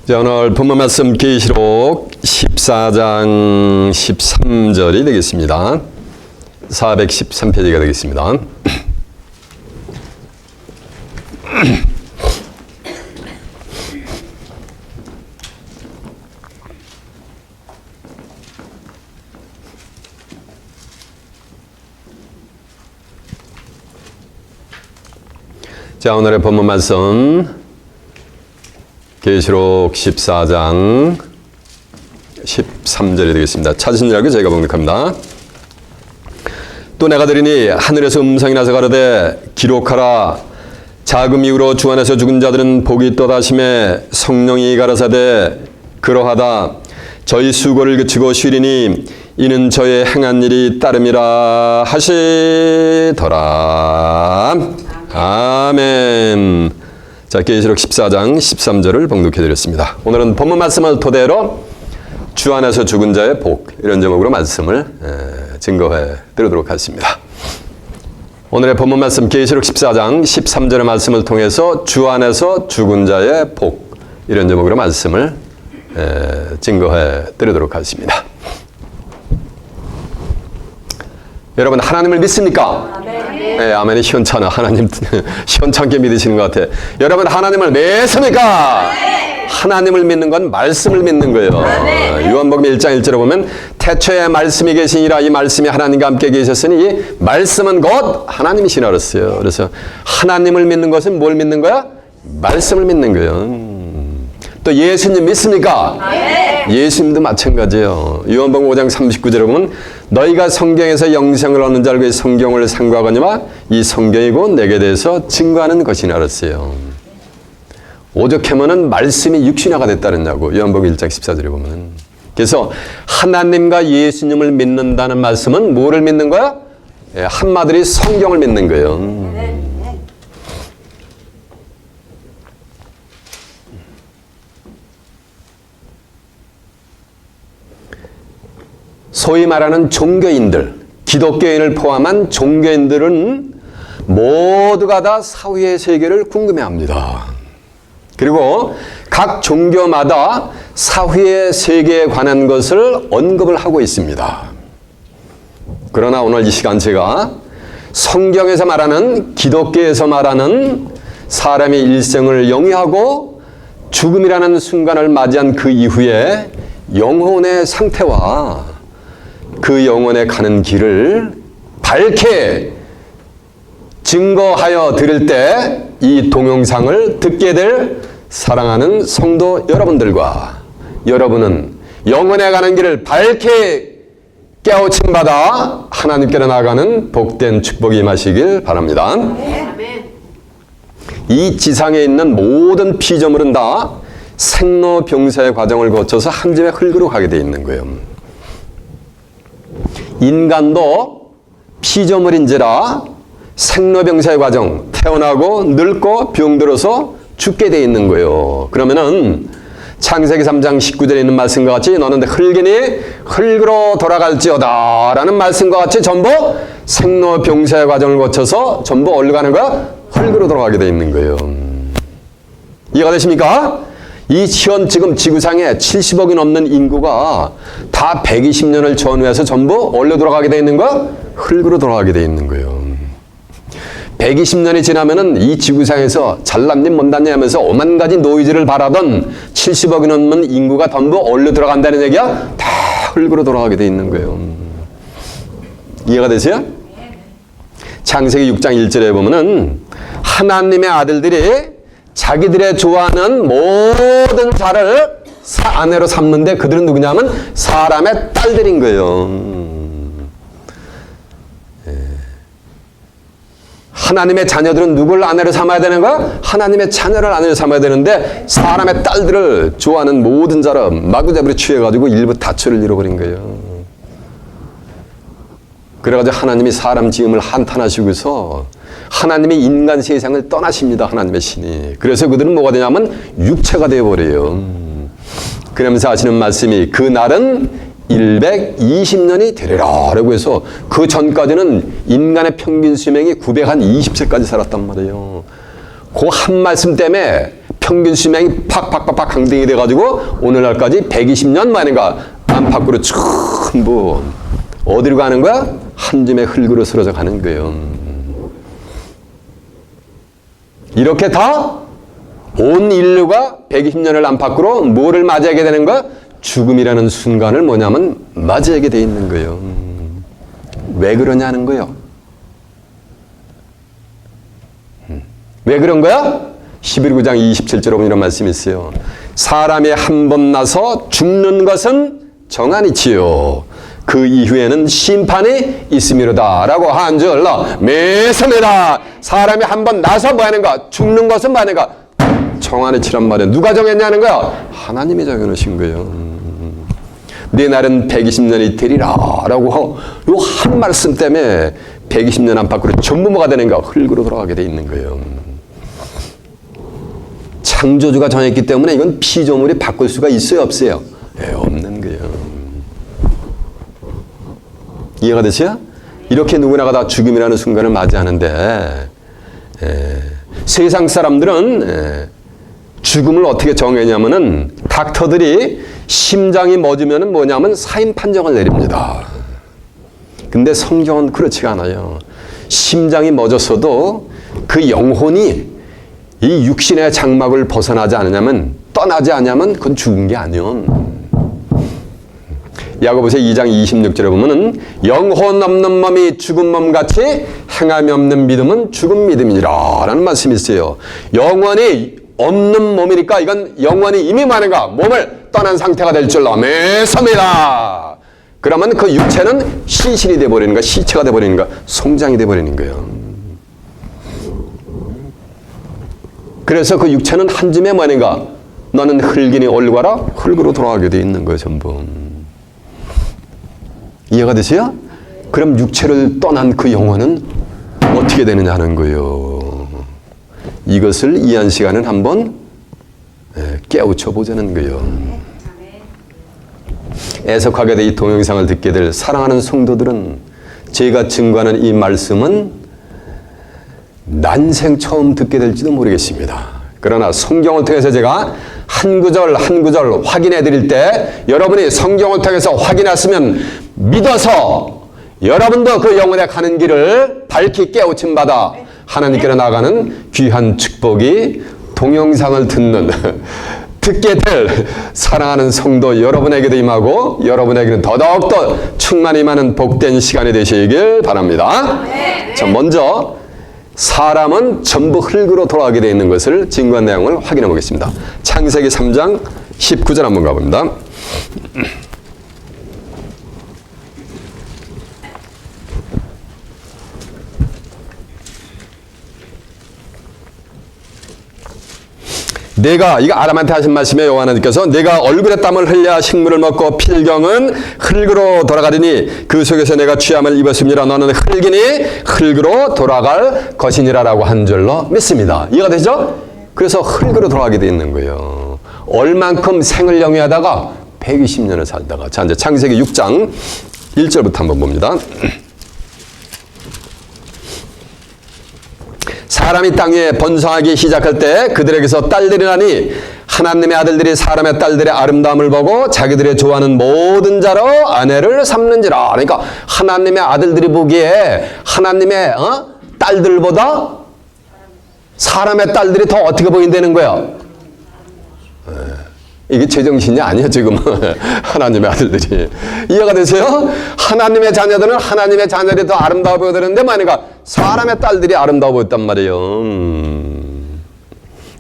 자, 오늘 본문 말씀 계시록 14장 13절이 되겠습니다. 413페이지가 되겠습니다. 자, 오늘의 본문 말씀 계시록 14장 13절이 되겠습니다. 찾으신 줄 알고 저희가 봉독합니다. 또 내가 들으니 하늘에서 음성이 나서 가로되 기록하라. 자금 이후로 주 안에서 죽은 자들은 복이 있도다 하시매 성령이 가라사대 그러하다. 저희 수고를 그치고 쉬리니 이는 저의 행한 일이 따름이라 하시더라. 아멘. 자, 계시록 14장 13절을 봉독해 드렸습니다. 오늘은 본문 말씀을 토대로 주 안에서 죽은 자의 복, 이런 제목으로 말씀을 증거해 드리도록 하겠습니다. 오늘의 본문 말씀 계시록 14장 13절의 말씀을 통해서 주 안에서 죽은 자의 복, 이런 제목으로 말씀을 증거해 드리도록 하겠습니다. 여러분, 하나님을 믿습니까? 네, 아멘이 시원찮아. 하나님 시원찮게 믿으시는 것 같아. 여러분, 하나님을 믿습니까? 네. 하나님을 믿는 건 말씀을 믿는 거예요. 요한복음 1장 1절에 보면 태초에 말씀이 계시니라. 이 말씀이 하나님과 함께 계셨으니 이 말씀은 곧 하나님이시라 그랬어요. 그래서 하나님을 믿는 것은 뭘 믿는 거야? 말씀을 믿는 거예요. 또 예수님 믿습니까? 네. 예수님도 마찬가지예요. 요한복음 5장 39절에 보면 너희가 성경에서 영생을 얻는 자 알고 성경을 상고하거니와 이 성경이 곧 내게 대해서 증거하는 것이라 그랬어요. 오죽하면은 말씀이 육신화가 됐다느냐고 요한복음 1장 14절에 보면. 그래서 하나님과 예수님을 믿는다는 말씀은 뭐를 믿는 거야? 한마디로 성경을 믿는 거예요. 소위 말하는 종교인들, 기독교인을 포함한 종교인들은 모두가 다 사후의 세계를 궁금해합니다. 그리고 각 종교마다 사후의 세계에 관한 것을 언급을 하고 있습니다. 그러나 오늘 이 시간 제가 성경에서 말하는, 기독교에서 말하는 사람의 일생을 영위하고 죽음이라는 순간을 맞이한 그 이후에 영혼의 상태와 그 영혼에 가는 길을 밝게 증거하여 드릴 때 이 동영상을 듣게 될 사랑하는 성도 여러분들과 여러분은 영혼에 가는 길을 밝게 깨우침 받아 하나님께로 나아가는 복된 축복이 임하시길 바랍니다. 이 지상에 있는 모든 피조물은 다 생로병사의 과정을 거쳐서 한 점의 흙으로 가게 되어 있는 거예요. 인간도 피조물인지라 생로병사의 과정, 태어나고 늙고 병들어서 죽게 되어 있는 거예요. 그러면은 창세기 3장 19절에 있는 말씀과 같이 너는 흙이니 흙으로 돌아갈지어다 라는 말씀과 같이 전부 생로병사의 과정을 거쳐서 전부 어디로 가는 거야? 흙으로 돌아가게 되어 있는 거예요. 이해가 되십니까? 이 지금 지구상에 70억이 넘는 인구가 다 120년을 전후해서 전부 어디로 돌아가게 되어 있는 거야? 흙으로 돌아가게 되어 있는 거예요. 120년이 지나면은 이 지구상에서 잘났니 못났니 하면서 오만 가지 노이즈를 바라던 70억이 넘는 인구가 전부 어디로 들어간다는 얘기야? 다 흙으로 돌아가게 되어 있는 거예요. 이해가 되세요? 창세기 6장 1절에 보면은 하나님의 아들들이 자기들의 좋아하는 모든 자를 아내로 삼는데 그들은 누구냐면 사람의 딸들인 거예요. 하나님의 자녀들은 누구를 아내로 삼아야 되는 거야? 하나님의 자녀를 아내로 삼아야 되는데 사람의 딸들을 좋아하는 모든 자를 마구잡이로 취해가지고 일부 다처를 잃어버린 거예요. 그래가지고 하나님이 사람 지음을 한탄하시고서 하나님이 인간 세상을 떠나십니다. 하나님의 신이. 그래서 그들은 뭐가 되냐면 육체가 되어버려요. 그러면서 하시는 말씀이 그날은 120년이 되리라 라고 해서 그 전까지는 인간의 평균 수명이 920세까지 살았단 말이에요. 그 한 말씀 때문에 평균 수명이 팍팍팍팍 강등이 돼가지고 오늘날까지 120년 만인가 안팎으로 전부 어디로 가는 거야? 한 줌의 흙으로 쓰러져 가는 거예요. 이렇게 다 온 인류가 120년을 안팎으로 뭐를 맞이하게 되는 거야? 죽음이라는 순간을 뭐냐면 맞이하게 돼 있는 거예요. 왜 그러냐는 거예요. 왜 그런 거야? 11장 27절에 보면 이런 말씀이 있어요. 사람이 한 번 나서 죽는 것은 정한이치요. 그 이후에는 심판이 있음이로다 라고 한 줄로 매섭니다. 사람이 한 번 나서 뭐 하는가? 죽는 것은 뭐 하는가? 정한이치란 말이에요. 누가 정했냐는 거야? 하나님이 정해놓으신 거예요. 내 날은 120년이 되리라 라고 요 한 말씀 때문에 120년 안팎으로 전부 뭐가 되는가? 흙으로 돌아가게 돼 있는 거예요. 창조주가 정했기 때문에 이건 피조물이 바꿀 수가 있어요, 없어요? 예, 없는 거예요. 이해가 되세요? 이렇게 누구나가 다 죽음이라는 순간을 맞이하는데 세상 사람들은 죽음을 어떻게 정했냐면은 닥터들이 심장이 멎으면 뭐냐면 사인 판정을 내립니다. 근데 성경은 그렇지가 않아요. 심장이 멎었어도 그 영혼이 이 육신의 장막을 벗어나지 않으냐면 떠나지 않으면 그건 죽은 게 아니요. 야고보서 2장 26절에 보면은 영혼 없는 몸이 죽은 몸같이 행함이 없는 믿음은 죽은 믿음이라 라는 말씀이 있어요. 영혼이 없는 몸이니까 이건 영혼이 이미 많은가 몸을 떠난 상태가 될 줄로 매섭니다. 그러면 그 육체는 시신이 돼버리는 거야. 시체가 돼버리는 거야. 송장이 돼버리는 거예요. 그래서 그 육체는 한 줌에 뭐하는가? 너는 흙이니 올가라 흙으로 돌아가게 돼 있는 거예요. 전부. 이해가 되세요? 그럼 육체를 떠난 그 영혼은 어떻게 되느냐 하는 거예요. 이것을 이한 시간은 한번 깨우쳐 보자는 거예요. 애석하게 돼 이 동영상을 듣게 될 사랑하는 성도들은 제가 증거하는 이 말씀은 난생 처음 듣게 될지도 모르겠습니다. 그러나 성경을 통해서 제가 한 구절 한 구절 확인해 드릴 때 여러분이 성경을 통해서 확인했으면 믿어서 여러분도 그 영혼에 가는 길을 밝히 깨우침 받아 하나님께로 나가는 귀한 축복이 동영상을 듣게 될 사랑하는 성도 여러분에게도 임하고 여러분에게는 더더욱더 충만히 많은 복된 시간이 되시길 바랍니다. 자, 먼저 사람은 전부 흙으로 돌아가게 되어 있는 것을 증거한 내용을 확인해 보겠습니다. 창세기 3장 19절 한번 가봅니다. 내가 이거 아람한테 하신 말씀에 요한하나님께서 내가 얼굴에 땀을 흘려 식물을 먹고 필경은 흙으로 돌아가리니 그 속에서 내가 취함을 입었습니다. 너는 흙이니 흙으로 돌아갈 것이니라라고 한 줄로 믿습니다. 이해가 되죠? 그래서 흙으로 돌아가게 돼 있는 거예요. 얼만큼 생을 영위하다가 120년을 살다가 자 이제 창세기 6장 1절부터 한번 봅니다. 사람이 땅 위에 번성하기 시작할 때 그들에게서 딸들이 나니 하나님의 아들들이 사람의 딸들의 아름다움을 보고 자기들의 좋아하는 모든 자로 아내를 삼는지라. 그러니까 하나님의 아들들이 보기에 하나님의 딸들보다 사람의 딸들이 더 어떻게 보인다는 거야. 이게 제정신이 아니야 지금. 하나님의 아들들이. 이해가 되세요? 하나님의 자녀들은 하나님의 자녀들이 더 아름다워 보여드는데 만약에 사람의 딸들이 아름다워 보였단 말이에요.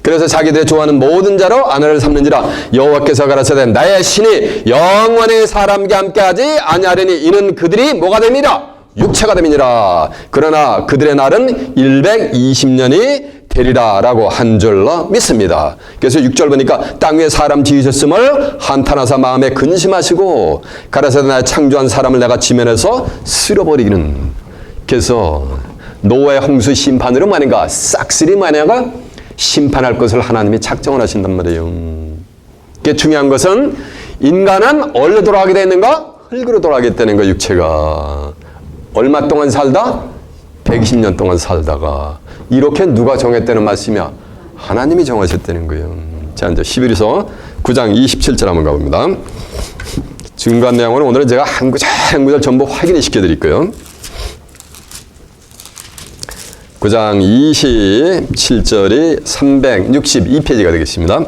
그래서 자기들이 좋아하는 모든 자로 아내를 삼는지라. 여호와께서 가라사대 나의 신이 영원히 사람과 함께하지 아니하리니 이는 그들이 뭐가 됨이라? 육체가 됨이니라. 그러나 그들의 날은 120년이 되리라 라고 한 줄로 믿습니다. 그래서 6절 보니까 땅 위에 사람 지으셨음을 한탄하사 마음에 근심하시고 가라사대 나의 창조한 사람을 내가 지면에서 쓸어버리기는. 그래서 노아의 홍수 심판으로 만약가 싹쓸이 만약가 심판할 것을 하나님이 작정을 하신단 말이에요. 그게 중요한 것은 인간은 어디로 돌아가게 되는가? 흙으로 돌아가게 되는 거. 육체가 얼마 동안 살다? 120년 동안 살다가. 이렇게 누가 정했다는 말씀이야? 하나님이 정하셨다는 거예요. 자, 이제 히브리서 9장 27절 한번 가봅니다. 중간 내용은 오늘은 제가 한 구절 전부 확인을 시켜드릴 거예요. 9장 27절이 362페이지가 되겠습니다.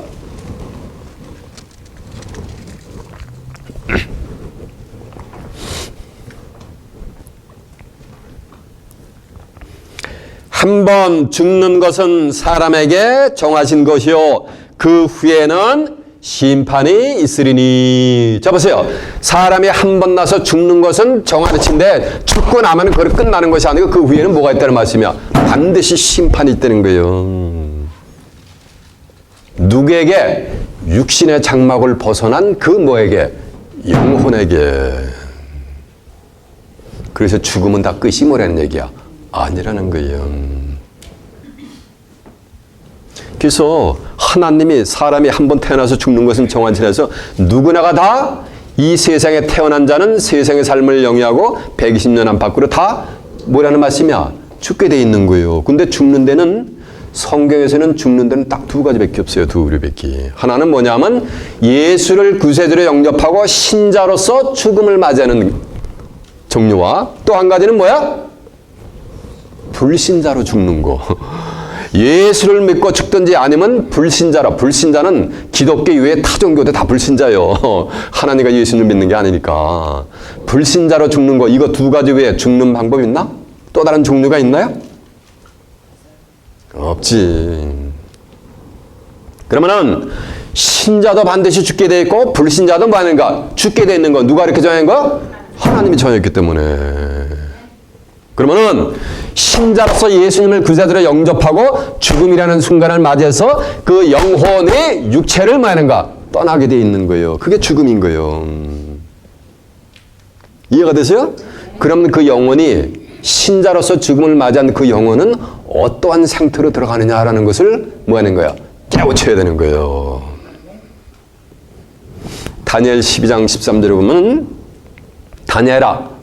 한 번 죽는 것은 사람에게 정하신 것이요 그 후에는 심판이 있으리니. 자 보세요. 사람이 한 번 나서 죽는 것은 정하는 치인데 죽고 나면 그걸 끝나는 것이 아니고 그 후에는 뭐가 있다는 말씀이야. 반드시 심판이 있다는 거예요. 누구에게? 육신의 장막을 벗어난 그 뭐에게? 영혼에게. 그래서 죽음은 다 끝이 뭐라는 얘기야? 아니라는 거예요. 그래서 하나님이 사람이 한 번 태어나서 죽는 것은 정한치라서 누구나가 다 이 세상에 태어난 자는 세상의 삶을 영위하고 120년 안팎으로 다 뭐라는 말씀이야? 죽게 돼 있는 거예요. 근데 죽는 데는 성경에서는 죽는 데는 딱 두 가지밖에 없어요. 두 부류밖에. 하나는 뭐냐면 예수를 구세주로 영접하고 신자로서 죽음을 맞이하는 종류와 또 한 가지는 뭐야? 불신자로 죽는 거. 예수를 믿고 죽든지 아니면 불신자라. 불신자는 기독교 이외에 타종교도 다 불신자예요. 하나님과 예수를 믿는 게 아니니까. 불신자로 죽는 거 이거 두 가지 외에 죽는 방법 있나? 또 다른 종류가 있나요? 없지. 그러면은 신자도 반드시 죽게 돼 있고 불신자도 뭐 하는가? 죽게 돼 있는 거 누가 이렇게 정한 거? 하나님이 정했기 때문에. 그러면은 신자로서 예수님을 구세주로 영접하고 죽음이라는 순간을 맞이해서 그 영혼이 육체를 뭐 하는가? 떠나게 돼 있는 거예요. 그게 죽음인 거예요. 이해가 되세요? 그러면 그 영혼이 신자로서 죽음을 맞이한 그 영혼은 어떠한 상태로 들어가느냐라는 것을 뭐 하는 거야? 깨우쳐야 되는 거예요. 다니엘 12장 13절에 보면 다니엘아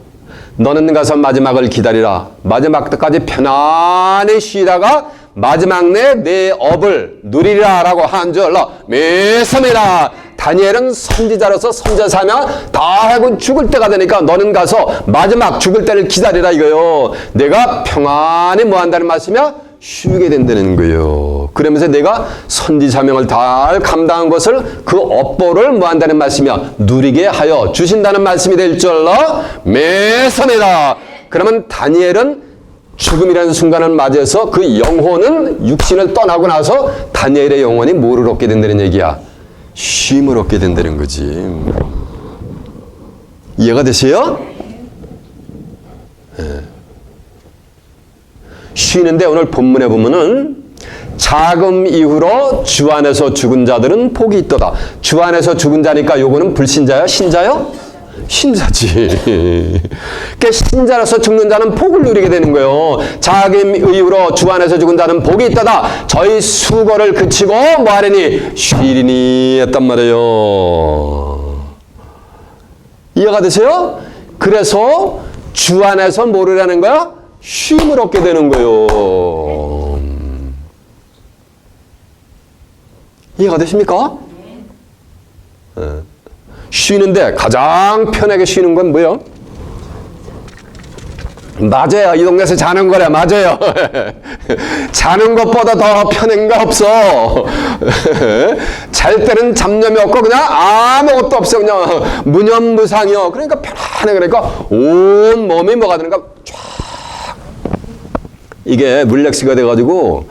너는 가서 마지막을 기다리라. 마지막 때까지 편안히 쉬다가 마지막 내 업을 누리라 라고 한 줄로 메섬이라. 다니엘은 선지자로서 선지자사며 다 하고 죽을 때가 되니까 너는 가서 마지막 죽을 때를 기다리라 이거요. 내가 평안히 뭐 한다는 말씀이야? 쉬게 된다는 거예요. 그러면서 내가 선지자명을 다 감당한 것을 그 업보를 뭐 한다는 말씀이야? 누리게 하여 주신다는 말씀이 될 줄로 메섬이라. 그러면 다니엘은 죽음이라는 순간을 맞이해서 그 영혼은 육신을 떠나고 나서 다니엘의 영혼이 뭐를 얻게 된다는 얘기야? 쉼을 얻게 된다는 거지. 이해가 되세요? 네. 쉬는데 오늘 본문에 보면은 자금 이후로 주 안에서 죽은 자들은 복이 있도다. 주 안에서 죽은 자니까 요거는 불신자야? 신자요? 신자지. 그러니까 신자로서 죽는 자는 복을 누리게 되는 거예요. 자금 이후로 주 안에서 죽은 자는 복이 있도다. 저희 수고를 그치고 뭐 하려니? 쉬리니 했단 말이에요. 이해가 되세요? 그래서 주 안에서 뭐를 하는 거야? 쉼을 얻게 되는 거예요. 이해가 되십니까? 네. 쉬는데 가장 편하게 쉬는 건 뭐예요? 맞아요. 이 동네에서 자는 거래. 맞아요. 자는 것보다 더 편한 거 없어. 잘 때는 잡념이 없고 그냥 아무것도 없어. 그냥 무념무상이요. 그러니까 편안해. 그러니까 온 몸이 뭐가 되는가? 쫙. 이게 물렉스가 돼가지고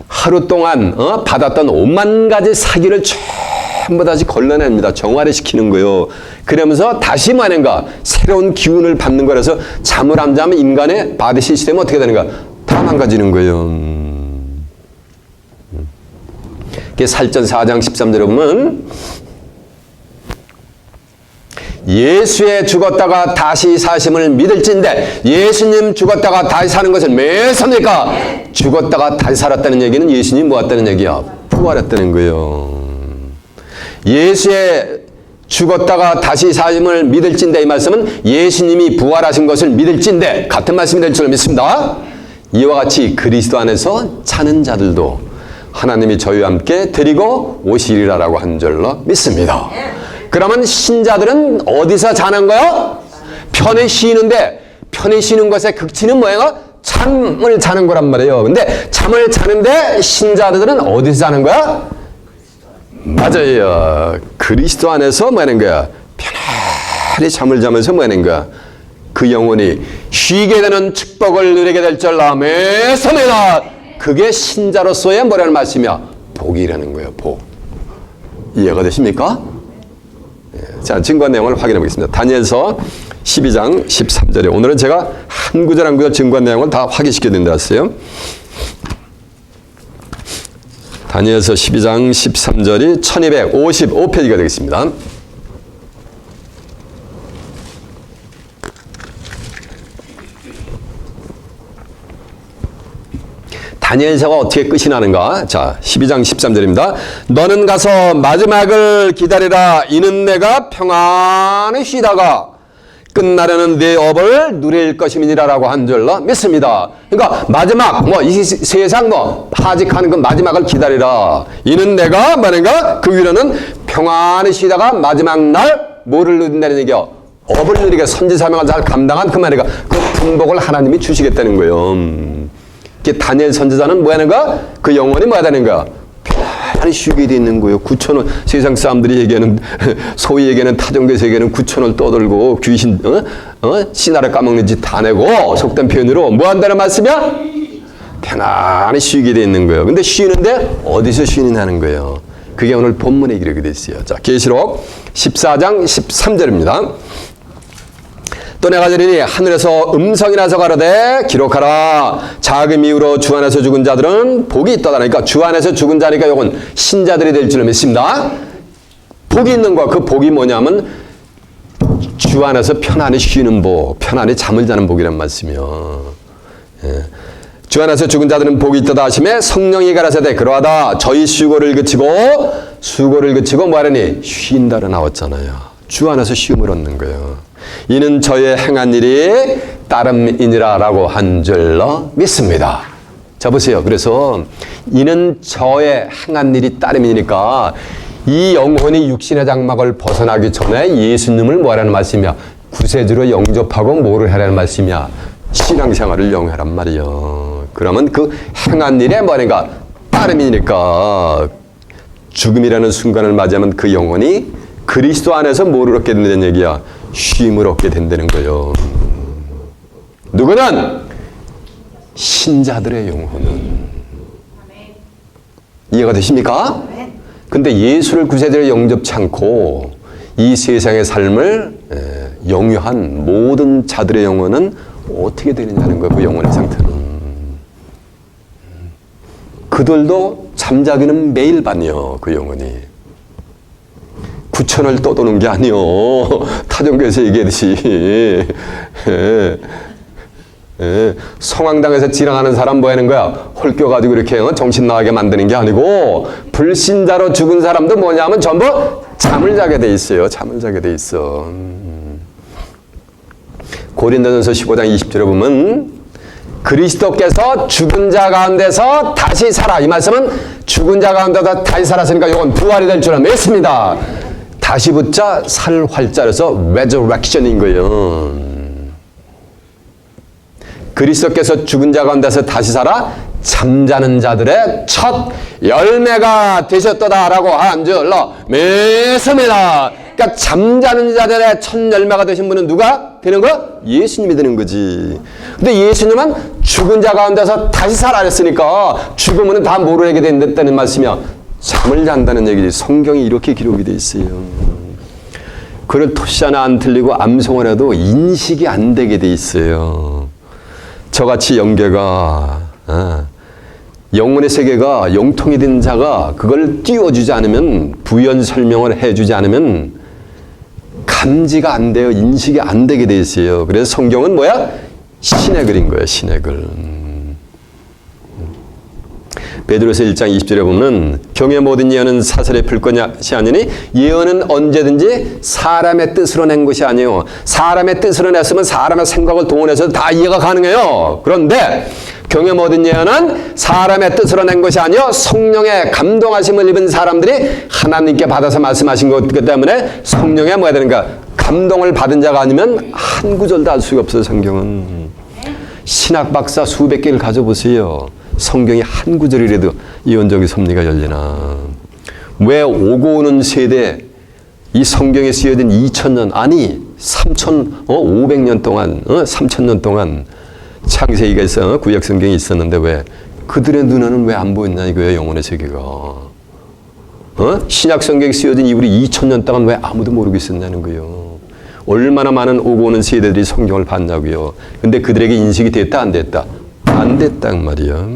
하루 동안 받았던 5만 가지 사기를 전부 다시 걸러냅니다. 정화를 시키는 거예요. 그러면서 다시 뭐하는가? 새로운 기운을 받는 거라서 잠을 안 자면 인간의 바디 시스템은 어떻게 되는가? 다 망가지는 거예요. 살전 4장 13절에 보면 예수의 죽었다가 다시 사심을 믿을진데 예수님 죽었다가 다시 사는 것은 매섭니까? 죽었다가 다시 살았다는 얘기는 예수님이 모았다는 얘기야. 부활했다는 거예요. 예수의 죽었다가 다시 사심을 믿을진데 이 말씀은 예수님이 부활하신 것을 믿을진데 같은 말씀이 될 줄 믿습니다. 이와 같이 그리스도 안에서 사는 자들도 하나님이 저희와 함께 데리고 오시리라라고 한 줄로 믿습니다. 그러면 신자들은 어디서 자는 거요? 편히 쉬는데 편히 쉬는 것의 극치는 뭐예요? 잠을 자는 거란 말이에요. 근데 잠을 자는데 신자들은 어디서 자는 거야? 맞아요. 그리스도 안에서 뭐 하는 거야? 편안히 잠을 자면서 뭐 하는 거야? 그 영혼이 쉬게 되는 축복을 누리게 될 줄 믿습니다. 그게 신자로서의 뭐라는 말씀이야? 복이라는 거예요. 복. 이해가 되십니까? 자, 증거 내용을 확인해 보겠습니다. 다니엘서 12장 13절에 오늘은 제가 한 구절 한 구절 증거 내용을 다 확인시켜 드린다 했어요. 다니엘서 12장 13절이 1255페이지가 되겠습니다. 다니엘서가 어떻게 끝이 나는가? 자, 12장 13절입니다. 너는 가서 마지막을 기다리라. 이는 내가 평안히 쉬다가 끝나려는 내 업을 누릴 것임이니라라고 한 줄로 믿습니다. 그러니까 마지막 이 세상 하직하는 그 마지막을 기다리라. 이는 내가 말인가 그 위로는 평안히 쉬다가 마지막 날 뭐를 누린다는 얘기야? 업을 누리게 선지사명을 잘 감당한 그 말이가 그 분복을 하나님이 주시겠다는 거예요. 다니엘 선지자는 뭐 하는 거야? 그 영혼이 뭐 하다는 거야? 편안히 쉬게 돼 있는 거예요. 9천원 세상 사람들이 얘기하는 소위 얘기하는 타종교에서 얘기하는 9천원 떠들고 귀신 신하를 까먹는 짓 다 내고 속된 표현으로 뭐 한다는 말씀이야? 편안히 쉬게 돼 있는 거예요. 근데 쉬는데 어디서 쉬느냐는 거예요. 그게 오늘 본문에 기록이 돼 있어요. 자, 계시록 14장 13절입니다. 또 내가 들으니 하늘에서 음성이 나서 가로되 기록하라. 자금 이후로 주 안에서 죽은 자들은 복이 있다다. 그러니까 주 안에서 죽은 자니까 이건 신자들이 될 줄로 믿습니다. 복이 있는 거야. 그 복이 뭐냐면 주 안에서 편안히 쉬는 복, 편안히 잠을 자는 복이란 말씀이요. 예. 주 안에서 죽은 자들은 복이 있다다 하심에 성령이 가라사대 그러하다. 저희 수고를 그치고 뭐하려니 쉰다로 나왔잖아요. 주 안에서 쉼을 얻는 거예요. 이는 저의 행한 일이 따름이니라라고 한 줄로 믿습니다. 자, 보세요. 그래서 이는 저의 행한 일이 따름이니까 이 영혼이 육신의 장막을 벗어나기 전에 예수님을 뭐하라는 말씀이야? 구세주로 영접하고 뭐를 하라는 말씀이야? 신앙생활을 영위하란 말이요. 그러면 그 행한 일에 뭐하는가? 따름이니까 죽음이라는 순간을 맞이하면 그 영혼이 그리스도 안에서 뭐를 얻게 된다는 얘기야? 쉼을 얻게 된다는 거예요. 누구는? 신자들의 영혼은. 이해가 되십니까? 근데 예수를 구세주로 영접치 않고 이 세상의 삶을 영유한 모든 자들의 영혼은 어떻게 되느냐는 거예요. 그 영혼의 상태는. 그들도 잠자기는 매일 밤이요. 그 영혼이. 9천을 떠도는 게 아니요. 타종교에서 얘기했듯이. 성황당에서 지나가는 사람 뭐 하는 거야? 홀껴가지고 이렇게 정신 나가게 만드는 게 아니고 불신자로 죽은 사람도 뭐냐면 전부 잠을 자게 돼 있어요. 잠을 자게 돼 있어. 고린도전서 15장 20절에 보면 그리스도께서 죽은 자 가운데서 다시 살아. 이 말씀은 죽은 자 가운데서 다시 살았으니까 이건 부활이 될 줄은 믿습니다. 다시 붙자 살 활자라서 resurrection인 거예요. 그리스도께서 죽은 자 가운데서 다시 살아 잠자는 자들의 첫 열매가 되셨도다라고 한 줄로 믿습니다. 그러니까 잠자는 자들의 첫 열매가 되신 분은 누가 되는 거? 예수님이 되는 거지. 근데 예수님은 죽은 자 가운데서 다시 살아냈으니까 죽으면 다 모르게 된다는 말씀이야. 잠을 잔다는 얘기지. 성경이 이렇게 기록이 돼 있어요. 그걸 토시 하나 안 틀리고 암송을 해도 인식이 안 되게 돼 있어요. 저같이 영계가 영혼의 세계가 영통이 된 자가 그걸 띄워주지 않으면 부연 설명을 해주지 않으면 감지가 안 돼요. 인식이 안 되게 돼 있어요. 그래서 성경은 뭐야? 신의 글인 거예요. 신의 글. 베드로서 1장 20절에 보면 경의 모든 예언은 사설에 풀 것이 아니니 예언은 언제든지 사람의 뜻으로 낸 것이 아니에요. 사람의 뜻으로 냈으면 사람의 생각을 동원해서 다 이해가 가능해요. 그런데 경외 모든 예언은 사람의 뜻으로 낸 것이 아니요 성령의 감동하심을 입은 사람들이 하나님께 받아서 말씀하신 것이기 때문에 성령의 뭐야 되는가? 감동을 받은 자가 아니면 한 구절도 알 수가 없어요. 성경은. 신학 박사 수백 개를 가져보세요. 성경이 한 구절이라도 예언적인 섭리가 열리나. 왜 오고 오는 세대 이 성경에 쓰여진 2000년 아니 3500년 동안 3000년 동안 창세기가 있어 구약 성경이 있었는데 왜 그들의 눈에는 왜 안 보였냐 이거예요. 영혼의 세계가. 신약 성경이 쓰여진 이후로 2000년 동안 왜 아무도 모르고 있었냐는 거예요. 얼마나 많은 오고 오는 세대들이 성경을 봤냐고요. 근데 그들에게 인식이 됐다 안 됐다? 안 됐단 말이야.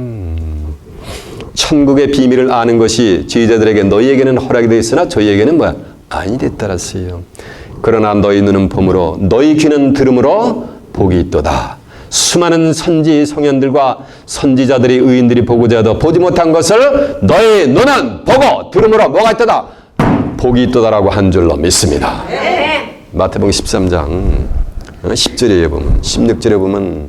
천국의 비밀을 아는 것이 제자들에게 너희에게는 허락이 되어 있으나 저희에게는 뭐야? 아니 됐다랐어요. 그러나 너희 눈은 봄으로 너희 귀는 들음으로 복이 있도다. 수많은 선지 성현들과 선지자들이 의인들이 보고자 해도 보지 못한 것을 너희 눈은 보고 들음으로 뭐가 있도다? 복이 있도다라고 한 줄로 믿습니다. 마태복음 13장 10절에 보면 16절에 보면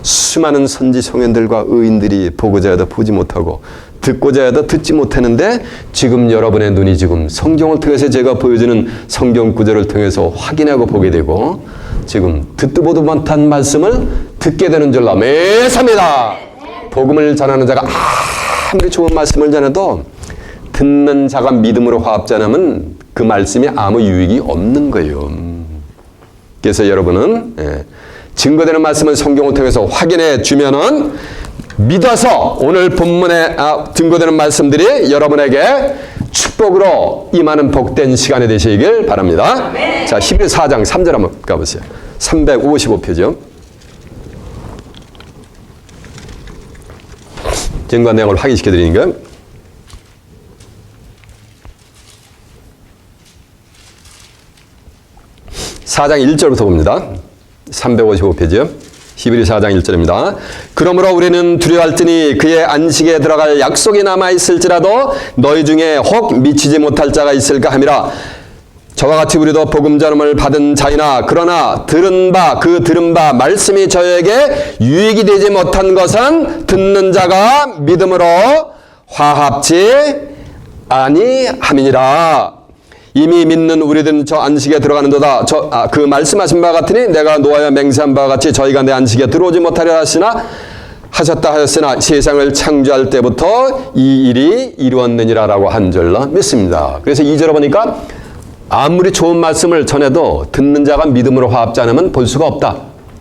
수많은 선지 성현들과 의인들이 보고자 해도 보지 못하고 듣고자 해도 듣지 못했는데 지금 여러분의 눈이 지금 성경을 통해서 제가 보여주는 성경 구절을 통해서 확인하고 보게 되고 지금 듣도 보도 못한 말씀을 듣게 되는 줄로 믿습니다. 복음을 전하는 자가 아무리 좋은 말씀을 전해도 듣는 자가 믿음으로 화합지 않으면 그 말씀이 아무 유익이 없는 거예요. 그래서 여러분은 증거되는 말씀을 성경을 통해서 확인해 주면은 믿어서 오늘 본문에 증거되는 말씀들이 여러분에게 축복으로 임하는 복된 시간이 되시길 바랍니다. 자, 히브리 4장 3절 한번 가보세요. 355표죠. 증거 내용을 확인시켜 드리는 거. (4장 1절부터) 봅니다. 355페이지요. 히브리 4장 1절입니다. 그러므로 우리는 두려워할지니 그의 안식에 들어갈 약속이 남아있을지라도 너희 중에 혹 미치지 못할 자가 있을까 함이라. 저와 같이 우리도 복음 전함을 받은 자이나 그러나 들은 바 말씀이 저에게 유익이 되지 못한 것은 듣는 자가 믿음으로 화합지 아니함이니라. 이미 믿는 우리들은 저 안식에 들어가는도다. 그 말씀하신 바 같으니 내가 노하여 맹세한 바와 같이 저희가 내 안식에 들어오지 못하려 하셨으나 세상을 창조할 때부터 이 일이 이루었느니라라고 한 줄로 믿습니다. 그래서 2절에 보니까 아무리 좋은 말씀을 전해도 듣는 자가 믿음으로 화합지 않으면 볼 수가 없다.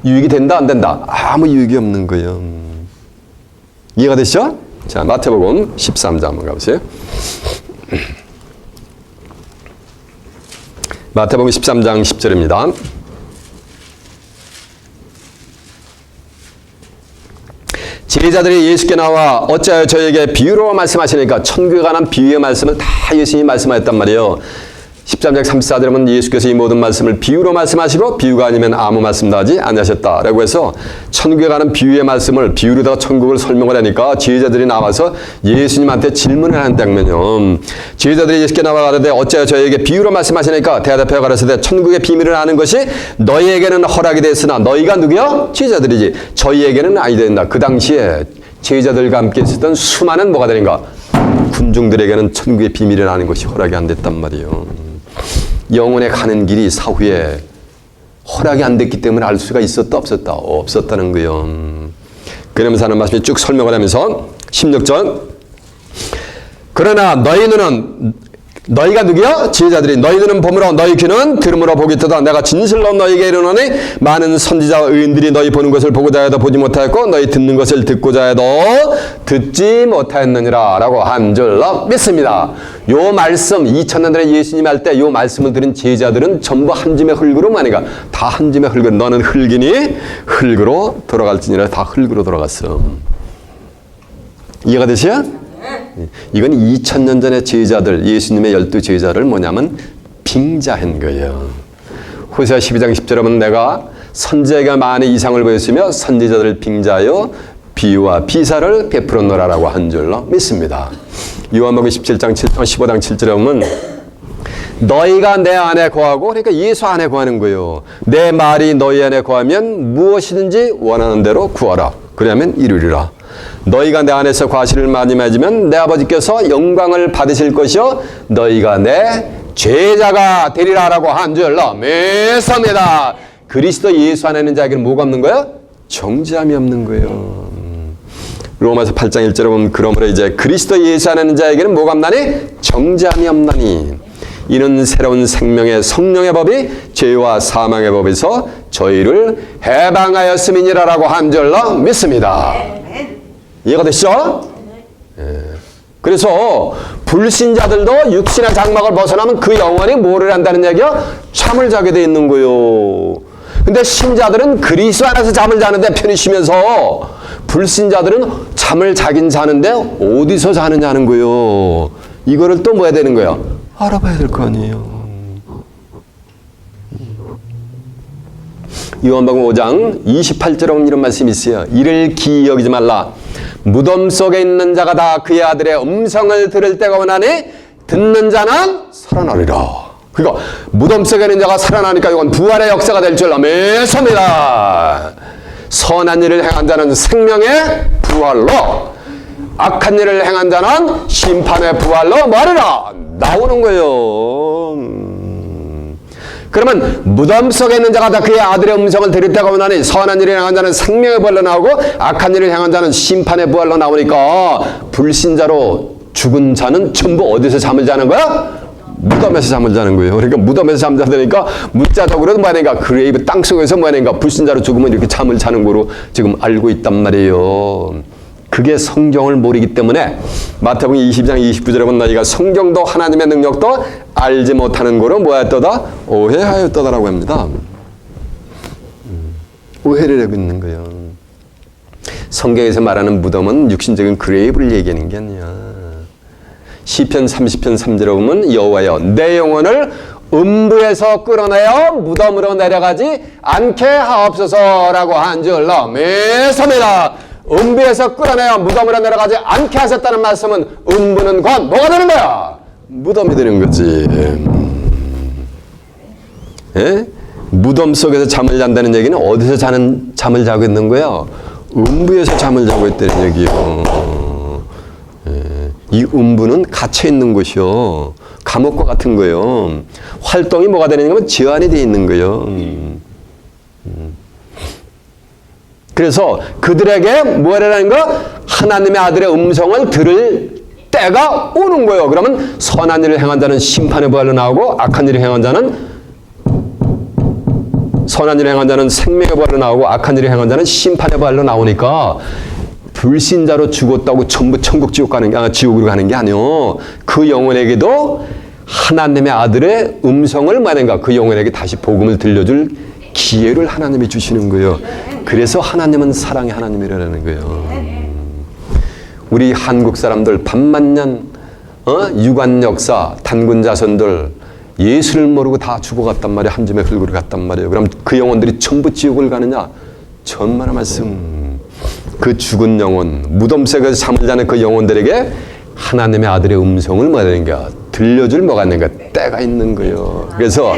유익이 된다 안 된다? 아무 유익이 없는 거예요. 이해가 되시죠? 자, 마태복음 13장 한번 가보세요. 마태복음 13장 10절입니다. 제자들이 예수께 나와 어찌하여 저에게 비유로 말씀하시니까 천국에 관한 비유의 말씀을 다 예수님이 말씀하셨단 말이에요. 13장 34절에 보면 예수께서 이 모든 말씀을 비유로 말씀하시고 비유가 아니면 아무 말씀도 하지 않으셨다라고 해서 천국에 가는 비유의 말씀을 비유로다가 천국을 설명을 하니까 제자들이 나와서 예수님한테 질문을 한다면요. 제자들이 예수께 나와 가라되 어찌하여 저에게 비유로 말씀하시니까 대답하여 가라사대 천국의 비밀을 아는 것이 너희에게는 허락이 됐으나 너희가 누구요? 제자들이지 저희에게는 아니 된다. 그 당시에 제자들과 함께 있었던 수많은 뭐가 되는가? 군중들에게는 천국의 비밀을 아는 것이 허락이 안 됐단 말이에요. 영혼에 가는 길이 사후에 허락이 안 됐기 때문에 알 수가 있었다 없었다? 없었다는 거예요. 그러면서 하는 말씀이 쭉 설명을 하면서 16절 그러나 너희 눈은 너희가 누구야? 제자들이 너희 눈은 봄으로 너희 귀는 들음으로 복이 있도다. 내가 진실로 너희에게 이르노니 많은 선지자와 의인들이 너희 보는 것을 보고자 해도 보지 못하였고 너희 듣는 것을 듣고자 해도 듣지 못하였느니라 라고 한 줄로 믿습니다. 요 말씀 2000년 전에 예수님이 할 때 요 말씀을 들은 제자들은 전부 한 줌의 흙으로 아니가 다 한 줌의 흙으로 너는 흙이니 흙으로 돌아갈지니라. 다 흙으로 돌아갔어. 이해가 되시죠? 이건 2000년 전의 제자들, 예수님의 12제자를 뭐냐면 빙자한 거예요. 호세아 12장 10절에 보면 내가 선지자에게 많은 이상을 보였으며 선지자들을 빙자하여 비유와 비사를 베풀었노라라고 한 줄로 믿습니다. 요한복음 15장 7절에 보면 너희가 내 안에 거하고 그러니까 예수 안에 거하는 거예요. 내 말이 너희 안에 거하면 무엇이든지 원하는 대로 구하라. 그러면 이루리라. 너희가 내 안에서 과실을 많이 맺으면 내 아버지께서 영광을 받으실 것이요 너희가 내 제자가 되리라라고 한 줄로 믿습니다. 그리스도 예수 안에 있는 자에게는 뭐가 없는 거예요? 정죄함이 없는 거예요. 로마서 8장 1절에 보면 그러므로 이제 그리스도 예수 안에 있는 자에게는 뭐가 없나니? 정죄함이 없나니. 이는 새로운 생명의 성령의 법이 죄와 사망의 법에서 저희를 해방하였음이니라라고 한 줄로 믿습니다. 이해가 되시죠? 그래서 불신자들도 육신의 장막을 벗어나면 그 영혼이 뭐를 한다는 얘기야? 잠을 자게 돼 있는 거예요. 근데 신자들은 그리스도 안에서 잠을 자는데 편히 쉬면서 불신자들은 잠을 자긴 자는데 어디서 자느냐는 거예요. 이거를 또 뭐 해야 되는 거예요? 알아봐야 될 거 아니에요. 요한복음 5장 28절에 보면 이런 말씀이 있어요. 이를 기이 여기지 말라. 무덤 속에 있는 자가 다 그의 아들의 음성을 들을 때가 오나니 듣는 자는 살아나리라. 그러니까 무덤 속에 있는 자가 살아나니까 이건 부활의 역사가 될 줄 믿습니다. 선한 일을 행한 자는 생명의 부활로, 악한 일을 행한 자는 심판의 부활로 말이라 나오는 거예요. 그러면 무덤 속에 있는 자가 다 그의 아들의 음성을 들을 때가 오나니 선한 일을 행한 자는 생명의 부활로 나오고 악한 일을 행한 자는 심판의 부활로 나오니까 불신자로 죽은 자는 전부 어디서 잠을 자는 거야? 무덤에서 잠을 자는 거예요. 그러니까 무덤에서 잠자되니까 문자적으로도 뭐 하는가? 그레이브 땅속에서 뭐 하는가? 불신자로 죽으면 이렇게 잠을 자는 거로 지금 알고 있단 말이에요. 그게 성경을 모르기 때문에 마태복음 20장 29절에 보면 너희가 성경도 하나님의 능력도 알지 못하는 거로 뭐하였도다? 오해하였도다라고 합니다. 오해를 하고 있는 거예요. 성경에서 말하는 무덤은 육신적인 그레이브를 얘기하는 게 아니야. 시편 30편 3절에 보면 여호와여 내 영혼을 음부에서 끌어내어 무덤으로 내려가지 않게 하옵소서라고 한 줄로 믿습니다. 음부에서 끌어내어 무덤으로 내려가지 않게 하셨다는 말씀은 음부는 곧 뭐가 되는 거야? 무덤이 되는 거지. 예? 무덤 속에서 잠을 잔다는 얘기는 어디서 잠을 자고 있는 거야? 음부에서 잠을 자고 있다는 얘기예요. 예. 이 음부는 갇혀 있는 곳이요. 감옥과 같은 거예요. 활동이 뭐가 되는 거면 제한이 되어 있는 거예요. 그래서 그들에게 뭐라는 거? 하나님의 아들의 음성을 들을 때가 오는 거예요. 그러면 선한 일을 행한 자는 심판의 부활로 나오고 악한 일을 행한 자는 선한 일을 행한 자는 생명의 부활로 나오고 악한 일을 행한 자는 심판의 부활로 나오니까 불신자로 죽었다고 전부 천국 지옥으로 가는 게 아니요. 그 영혼에게도 하나님의 아들의 음성을 말하는가? 그 영혼에게 다시 복음을 들려줄 기회를 하나님이 주시는 거예요. 그래서 하나님은 사랑의 하나님이라는 거예요. 우리 한국 사람들 반만년 유관 역사 단군 자손들 예수를 모르고 다 죽어갔단 말이에요. 한 줌의 흙으로 갔단 말이에요. 그럼 그 영혼들이 전부 지옥을 가느냐? 천만의 말씀. 그 죽은 영혼, 무덤 속에서 잠을 자는 그 영혼들에게 하나님의 아들의 음성을 뭐하는가? 들려줄 뭐가 있는가? 때가 있는 거예요. 그래서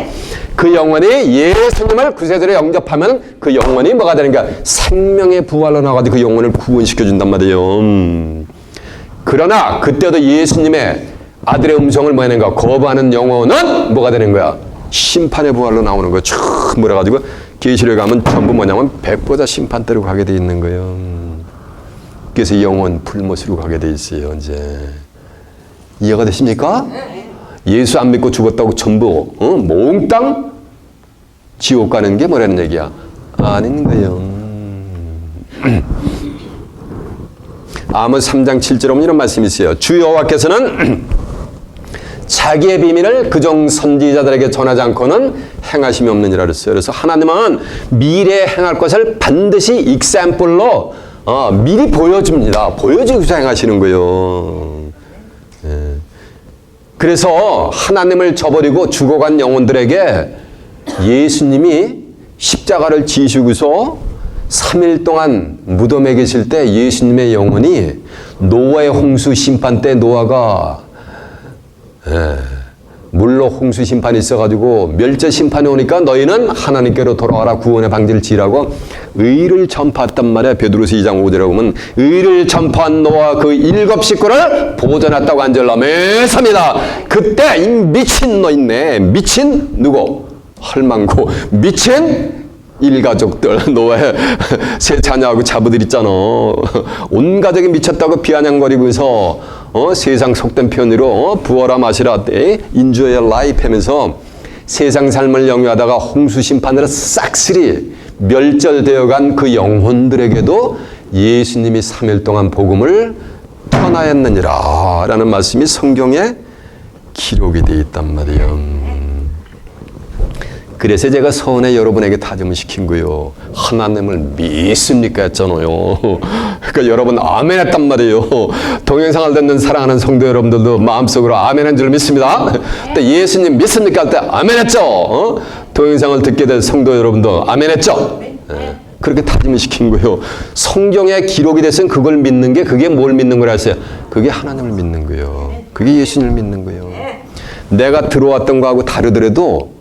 그 영혼이 예수님을 구세주로 영접하면 그 영혼이 뭐가 되는가? 생명의 부활로 나가지고 그 영혼을 구원시켜 준단 말이에요. 그러나 그때도 예수님의 아들의 음성을 뭐하는가? 거부하는 영혼은 뭐가 되는 거야? 심판의 부활로 나오는 거야. 쭉 몰아가지고 계시록에 가면 전부 뭐냐면 백보자 심판대로 가게 돼 있는 거예요. 그래서 영혼 불못으로 가게 돼 있어요. 이제 이해가 되십니까? 예수 안 믿고 죽었다고 전부 몽땅 지옥 가는 게 뭐라는 얘기야? 아닌 거예요. 아모스 3장 7절에 보면 이런 말씀이 있어요. 주 여호와께서는 자기의 비밀을 그종 선지자들에게 전하지 않고는 행하심이 없느니라 그랬어요. 그래서 하나님은 미래에 행할 것을 반드시 익샘플로 미리 보여줍니다. 보여주고서 행하시는 거예요. 예. 그래서 하나님을 저버리고 죽어간 영혼들에게 예수님이 십자가를 지시고서 3일 동안 무덤에 계실 때 예수님의 영혼이 노아의 홍수 심판 때 노아가 물로 홍수 심판이 있어가지고 멸제 심판이 오니까 너희는 하나님께로 돌아와라 구원의 방지를 지으라고 의를 전파했단 말이야. 베드로서 2장 5절에 보면 의를 전파한 노아 그 7 식구를 보존했다고 한절라매삽니다. 그때 이 미친 너 있네. 미친 누구? 헐망고 미친 일가족들 노아의 세 자녀하고 자부들 있잖아. 온 가족이 미쳤다고 비아냥거리고서 세상 속된 편으로 부어라 마시라 인조의 라이프 하면서 세상 삶을 영위하다가 홍수 심판으로 싹쓸이 멸절되어간 그 영혼들에게도 예수님이 3일 동안 복음을 전하였느니라 라는 말씀이 성경에 기록이 되어 있단 말이에요. 그래서 제가 서운해 여러분에게 다짐을 시킨 거예요. 하나님을 믿습니까? 했잖아요. 그러니까 여러분 아멘 했단 말이에요. 동영상을 듣는 사랑하는 성도 여러분들도 마음속으로 아멘 한 줄 믿습니다. 또 예수님 믿습니까? 할 때 아멘 했죠. 동영상을 듣게 될 성도 여러분도 아멘 했죠. 그렇게 다짐을 시킨 거예요. 성경에 기록이 됐으면 그걸 믿는 게 그게 뭘 믿는 거라 했어요? 그게 하나님을 믿는 거예요. 그게 예수님을 믿는 거예요. 내가 들어왔던 거하고 다르더라도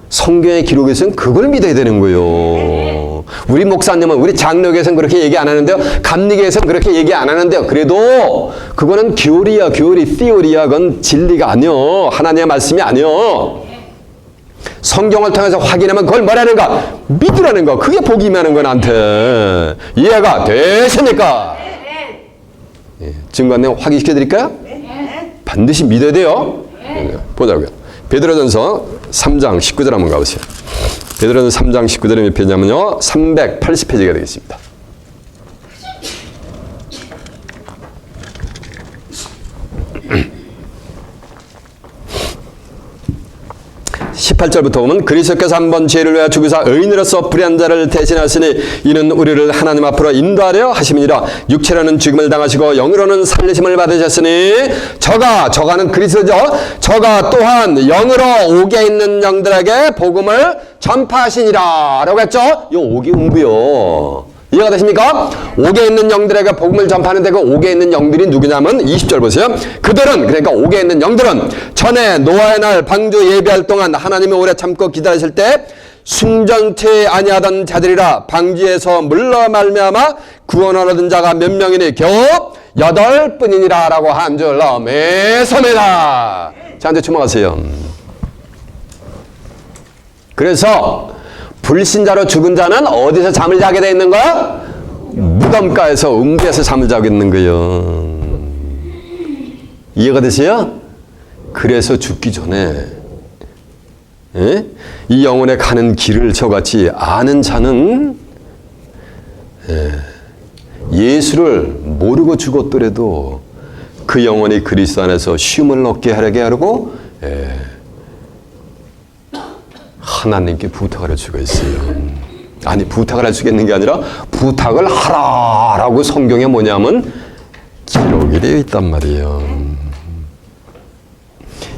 성경에 기록이 있으면 그걸 믿어야 되는 거예요. 우리 목사님은 우리 장로교에서는 그렇게 얘기 안 하는데요. 감리교에서는 그렇게 얘기 안 하는데요. 그래도 그거는 교리야, 티오리야. 그건 진리가 아니요. 하나님의 말씀이 아니요. 성경을 통해서 확인하면 그걸 뭐라는가? 믿으라는 거. 그게 복이 임하는 거 나한테. 이해가 되십니까? 예, 증거안내 확인시켜 드릴까요? 반드시 믿어야 돼요. 보자고요. 베드로전서 3장 19절 한번 가보세요. 베드로전서 3장 19절에 몇 페이지냐면요. 380페이지가 되겠습니다. 18절부터 보면 그리스도께서 한번 죄를 위하여 죽으사 의인으로서 불의한 자를 대신하시니 이는 우리를 하나님 앞으로 인도하려 하심이니라. 육체로는 죽음을 당하시고 영으로는 살리심을 받으셨으니 저가는 그리스도죠. 저가 또한 영으로 옥에 있는 영들에게 복음을 전파하시니라 라고 했죠. 이 옥이 음부요. 이해가 되십니까? 옥에 있는 영들에게 복음을 전파하는데 그 옥에 있는 영들이 누구냐면 20절 보세요. 그들은 그러니까 옥에 있는 영들은 전에 노아의 날 방주 예비할 동안 하나님이 오래 참고 기다리실 때 순전치 아니하던 자들이라. 방주에서 물러 말미암아 구원을 얻은 자가 몇 명이니 겨우 8뿐이니라 라고 한 줄로 매섭니다. 자, 이제 주목하세요. 그래서 불신자로 죽은 자는 어디서 잠을 자게 돼 있는 거야? 무덤가에서 음부에서 잠을 자고 있는 거예요. 이해가 되세요? 그래서 죽기 전에 이 영혼에 가는 길을 저같이 아는 자는 예수를 모르고 죽었더라도 그 영혼이 그리스도 안에서 쉼을 얻게 하려게 하려고 하나님께 부탁을 할 수가 있어요. 아니, 부탁을 할 수가 있는 게 아니라 부탁을 하라라고 성경에 뭐냐면 기록이 되어 있단 말이에요.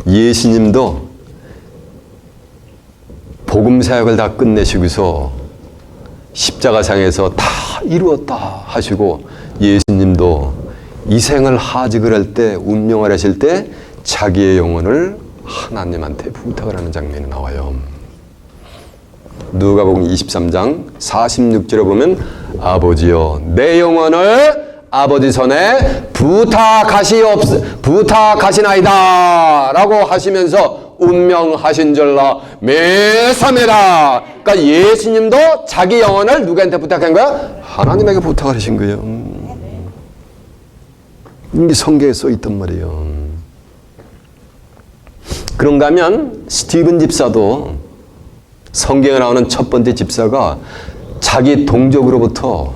예수님도 복음 사역을 다 끝내시고서 십자가상에서 다 이루었다 하시고 예수님도 이 생을 하직을 할 때 운명을 하실 때 자기의 영혼을 하나님한테 부탁을 하는 장면이 나와요. 누가복음 23장 46절에 보면 아버지여 내 영혼을 아버지 손에 부탁하시나이다 라고 하시면서 운명하신 줄로 매사매라. 그러니까 예수님도 자기 영혼을 누구한테 부탁한 거야? 하나님에게 부탁을 하신 거예요. 이게 성경에 써 있단 말이에요. 그런가 하면 스티븐 집사도 성경에 나오는 첫 번째 집사가 자기 동족으로부터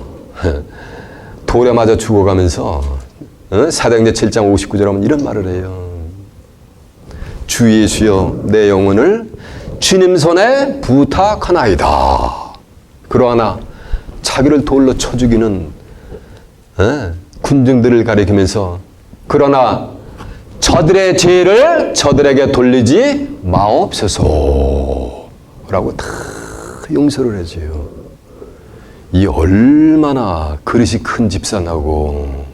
돌에 맞아 죽어가면서 사도행전 7장 59절 하면 이런 말을 해요. 주 예수여 내 영혼을 주님 손에 부탁하나이다. 그러나 자기를 돌로 쳐 죽이는 군중들을 가리키면서 그러나 저들의 죄를 저들에게 돌리지 마옵소서 라고 다 용서를 해줘요. 이 얼마나 그릇이 큰 집사나고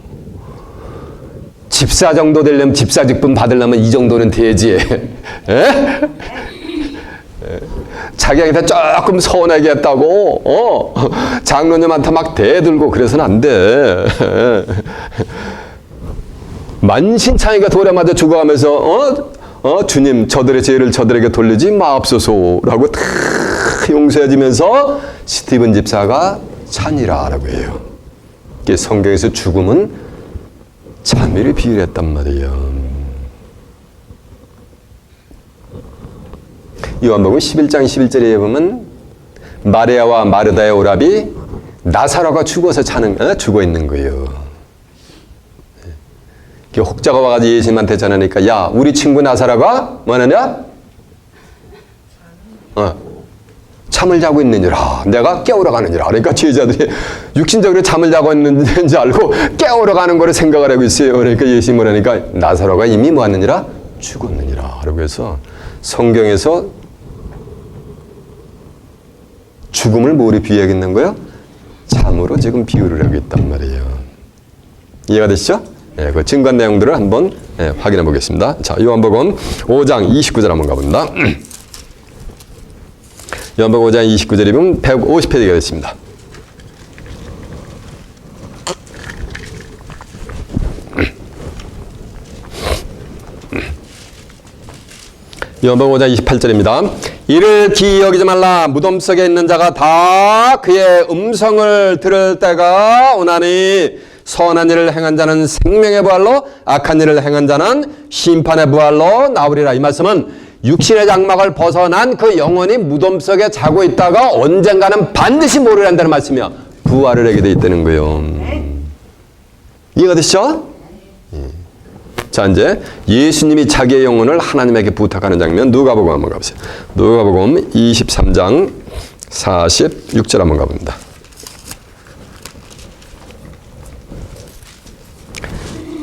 집사 정도 되려면, 집사 직분 받으려면 이 정도는 돼야지. 에? 자기한테 조금 서운하게 했다고, 장로님한테 막 대들고 그래서는 안 돼. 만신창이가 돌에 맞아 죽어가면서, 주님, 저들의 죄를 저들에게 돌리지 마옵소서라고 다 용서해주면서 스티븐 집사가 찬이라라고 해요. 이게 성경에서 죽음은 참이를 비유했단 말이에요. 요한복음 11장 11절에 보면 마리아와 마르다의 오라비 나사로가 죽어 있는 거예요. 혹자가 와가지고 예수님한테 전하니까, 야, 우리 친구 나사로가 뭐하느냐? 잠을 자고 있느니라. 내가 깨우러 가느니라. 그러니까 제자들이 육신적으로 잠을 자고 있는 줄 알고 깨우러 가는 거를 생각을 하고 있어요. 그러니까 예수님이 뭐라니까, 나사로가 이미 뭐하느니라? 죽었느니라. 라고 해서 성경에서 죽음을 뭐로 비유하겠는 거예요? 잠으로 지금 비유를 하고 있단 말이에요. 이해가 되시죠? 네, 그 증거한 내용들을 한번 확인해 보겠습니다. 자, 요한복음 5장 29절 한번 가봅니다. 요한복음 5장 29절이 보면 150페이지가 됐습니다. 요한복음 5장 28절입니다. 이를 기이 여기지 말라. 무덤 속에 있는 자가 다 그의 음성을 들을 때가 오나니 선한 일을 행한 자는 생명의 부활로, 악한 일을 행한 자는 심판의 부활로 나오리라. 이 말씀은 육신의 장막을 벗어난 그 영혼이 무덤 속에 자고 있다가 언젠가는 반드시 모르게 한다는 말씀이야. 부활을 하게 돼 있다는 거예요. 이해가 되시죠? 자, 이제 예수님이 자기의 영혼을 하나님에게 부탁하는 장면, 누가복음 한번 가보세요. 누가복음 23장 46절 한번 가봅니다.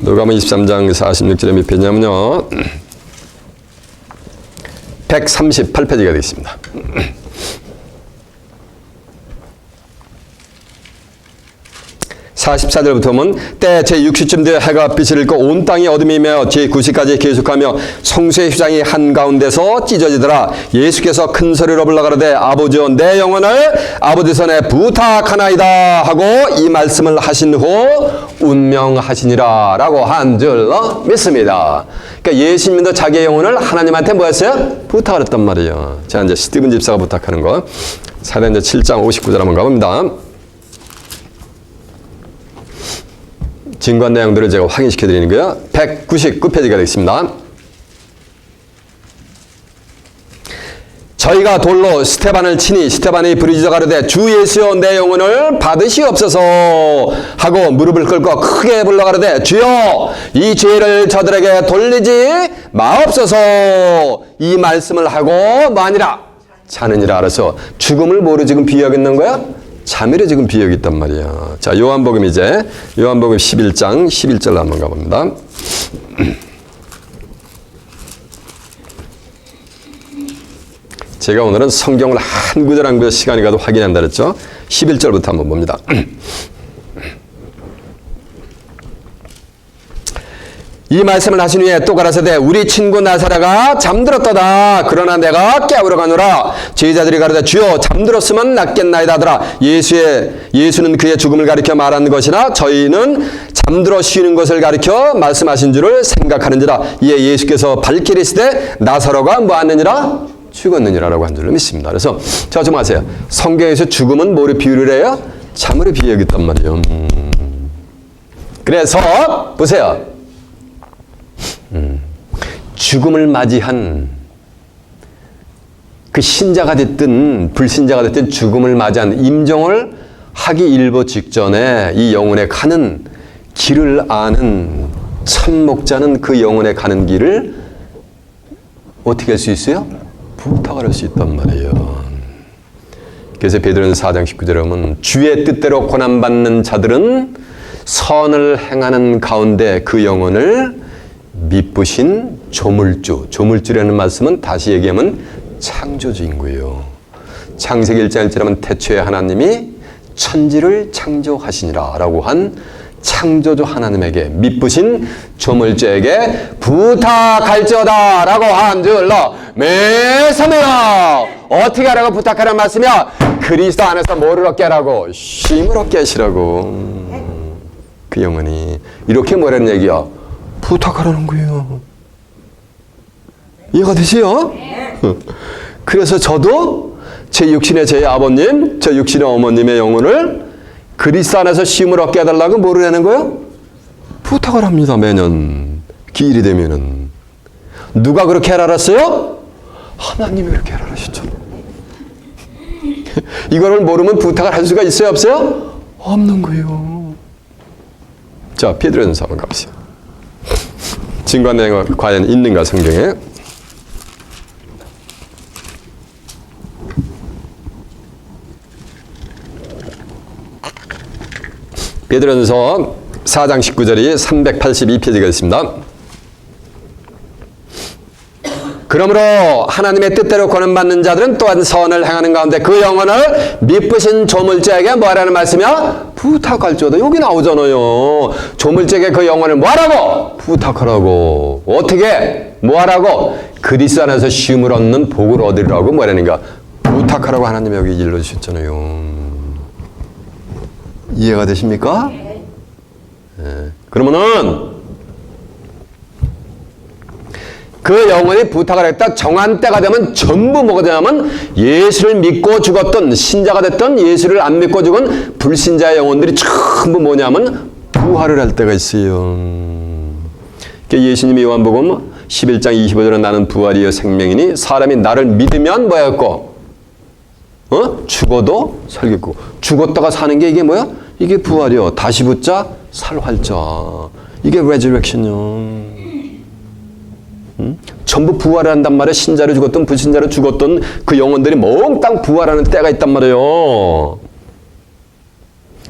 누가복음 23장 46절에 몇 페이지냐면요, 138페이지가 되겠습니다. 44절부터 보면 때 제60쯤 되어 해가 빛을 잃고 온 땅이 어둠이며 제90까지 계속하며 성수의 휘장이 한가운데서 찢어지더라. 예수께서 큰 소리로 불러가라되 아버지여 내 영혼을 아버지 손에 부탁하나이다 하고 이 말씀을 하신 후 운명하시니라 라고 한 줄로 믿습니다. 그러니까 예수님도 자기의 영혼을 하나님한테 뭐 했어요? 부탁을 했단 말이에요. 자, 이제 스티븐 집사가 부탁하는 거 사도행전 7장 59절 한번 가봅니다. 증거한 내용들을 제가 확인시켜 드리는 거예요. 199페이지가 되겠습니다. 저희가 돌로 스테반을 치니 스테반이 부르짖어 가로되 주 예수여 내 영혼을 받으시옵소서 하고 무릎을 꿇고 크게 불러 가로되 주여 이 죄를 저들에게 돌리지 마옵소서. 이 말씀을 하고 뭐하니라? 자느니라. 알아서 죽음을 뭐로 지금 비유하겠는 거야? 잠이를 지금 비유하고 있단 말이야. 자, 요한복음 이제 요한복음 11장 11절 한번 가봅니다. 제가 오늘은 성경을 한 구절 한 구절 시간이 가도 확인한다 그랬죠. 11절부터 한번 봅니다. 이 말씀을 하신 후에 또 가라사대 우리 친구 나사로가 잠들었도다. 그러나 내가 깨우러 가노라. 제자들이 가로되 주여 잠들었으면 낫겠나이다 하더라. 예수는 그의 죽음을 가리켜 말하는 것이나 저희는 잠들어 쉬는 것을 가리켜 말씀하신 줄을 생각하는지라. 이에 예수께서 밝히 이르시되 나사로가 뭐하느니라? 죽었느니라라고 한 줄로 믿습니다. 그래서 자, 좀 아세요. 성경에서 죽음은 뭐를 비유를 해요? 잠으로 비유하겠단 말이에요. 그래서 보세요. 죽음을 맞이한 그 신자가 됐든 불신자가 됐든 죽음을 맞이한 임종을 하기 일보 직전에 이 영혼에 가는 길을 아는 참목자는 그 영혼에 가는 길을 어떻게 할 수 있어요? 부탁을 할 수 있단 말이에요. 그래서 베드로는 4장 19절에 보면 주의 뜻대로 고난받는 자들은 선을 행하는 가운데 그 영혼을 미쁘신 조물주라는 말씀은 다시 얘기하면 창조주인 거예요. 창세기 1장 1절에 하면 태초에 하나님이 천지를 창조하시니라 라고 한 창조주 하나님에게 미쁘신 조물주에게 부탁할지어다 라고 한 줄로 매서매야 어떻게 하라고 부탁하라는 말씀이야? 그리스도 안에서 뭐를 얻게 하라고? 쉼을 얻게 하시라고. 그 영혼이 이렇게 뭐라는 얘기야? 부탁하라는 거예요. 이해가 되시요? 그래서 저도 제 육신의 제 아버님, 제 육신의 어머님의 영혼을 그리스도 안에서 쉼을 얻게 해달라고 뭐를 하는 거예요? 부탁을 합니다. 매년 기일이 되면은. 누가 그렇게 하라랬어요? 하나님이 그렇게 하라하셨죠. 이거를 모르면 부탁을 할 수가 있어요? 없어요? 없는 거예요. 자, 베드로전서 한번 가보세요. 증거한 내용은 과연 있는가 성경에? 베드로전서 4장 19절이 382페이지가 있습니다. 그러므로 하나님의 뜻대로 권한받는 자들은 또한 선을 행하는 가운데 그 영혼을 미쁘신 조물주에게 뭐하라는 말씀이야? 부탁할지어다. 여기 나오잖아요. 조물주에게 그 영혼을 뭐하라고? 부탁하라고. 어떻게? 뭐하라고? 그리스도 안에서 쉼을 얻는 복을 얻으라고 뭐라는가? 부탁하라고 하나님이 여기 일러주셨잖아요. 이해가 되십니까? 네. 그러면은 그 영혼이 부탁을 했다. 정한 때가 되면 전부 뭐가 되냐면 예수를 믿고 죽었던 신자가 됐던 예수를 안 믿고 죽은 불신자의 영혼들이 전부 뭐냐면 부활을 할 때가 있어요. 예수님이 요한복음 11장 25절에 나는 부활이요 생명이니 사람이 나를 믿으면 뭐였고 죽어도 살겠고 죽었다가 사는 게 이게 뭐야? 이게 부활이요. 다시 붙자 살활자. 이게 resurrection이요. 전부 부활을 한단 말이에요. 신자로 죽었던 불신자로 죽었던 그 영혼들이 몽땅 부활하는 때가 있단 말이에요.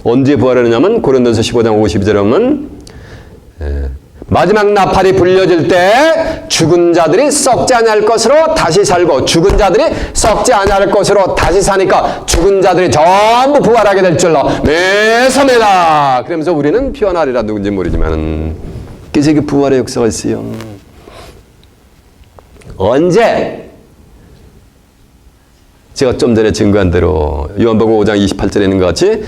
언제 부활하느냐면 고린도전서 15장 52절에 보면 마지막 나팔이 불려질 때 죽은 자들이 썩지 아니할 것으로 다시 살고 죽은 자들이 썩지 아니할 것으로 다시 사니까 죽은 자들이 전부 부활하게 될 줄로 매서매다. 그러면서 우리는 피어나리라. 누군지 모르지만 그래서 이게 부활의 역사가 있어요. 언제? 제가 좀 전에 증거한 대로 요한복음 5장 28절에 있는 것 같이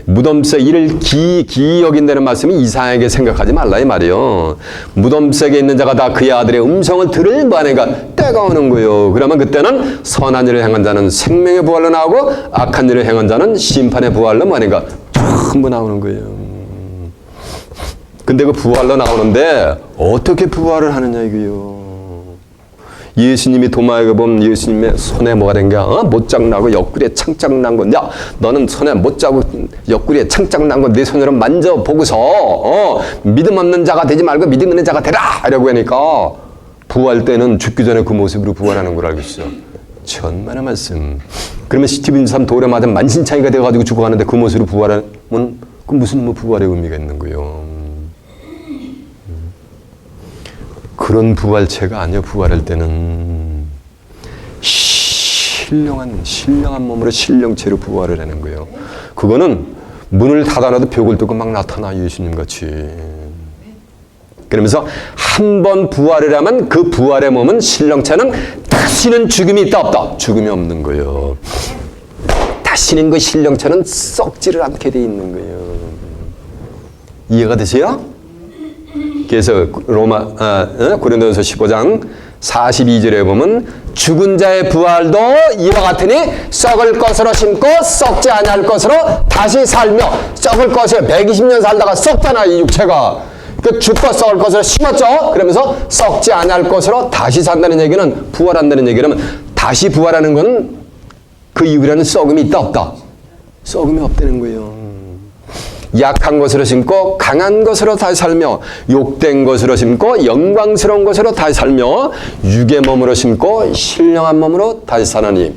무덤속 이를 기이 여긴다는 말씀이 이상하게 생각하지 말라 이 말이요. 무덤속에 있는 자가 다 그의 아들의 음성을 들을 뭐하는가 때가 오는 거예요. 그러면 그때는 선한 일을 행한 자는 생명의 부활로 나오고 악한 일을 행한 자는 심판의 부활로 뭐하는가 전부 나오는 거예요. 근데 그 부활로 나오는데 어떻게 부활을 하느냐 이거요. 예수님이 도마에게 보면 예수님의 손에 뭐가 된 거야? 못장 나고 옆구리에 창짝 난 거. 야, 너는 손에 못자고 옆구리에 창짝 난 거 내 손으로 만져보고서 믿음 없는 자가 되지 말고 믿음 있는 자가 되라! 하려고 하니까 부활 때는 죽기 전에 그 모습으로 부활하는 걸 알고 있어. 천만의 말씀. 그러면 스티븐 참 돌에 맞아 만신창이가 되어가지고 죽어가는데 그 모습으로 부활하면 그 무슨 부활의 의미가 있는 거예요. 그런 부활체가 아니요. 부활할 때는 신령한 몸으로 신령체로 부활을 하는 거예요. 그거는 문을 닫아놔도 벽을 뚫고 막 나타나 예수님 같이. 그러면서 한 번 부활을 하면 그 부활의 몸은 신령체는 다시는 죽음이 있다 없다? 죽음이 없는 거예요. 다시는 그 신령체는 썩지를 않게 돼 있는 거예요. 이해가 되세요? 그래서 고린도전서 15장 42절에 보면 죽은 자의 부활도 이와 같으니 썩을 것으로 심고 썩지 아니할 것으로 다시 살며 썩을 것을 120년 살다가 썩잖아 이 육체가. 그 죽고 썩을 것으로 심었죠. 그러면서 썩지 아니할 것으로 다시 산다는 얘기는 부활한다는 얘기라면 다시 부활하는 건 그 이후에는 썩음이 있다 없다? 썩음이 없다는 거예요. 약한 것으로 심고 강한 것으로 다시 살며 욕된 것으로 심고 영광스러운 것으로 다시 살며 육의 몸으로 심고 신령한 몸으로 다시 사나니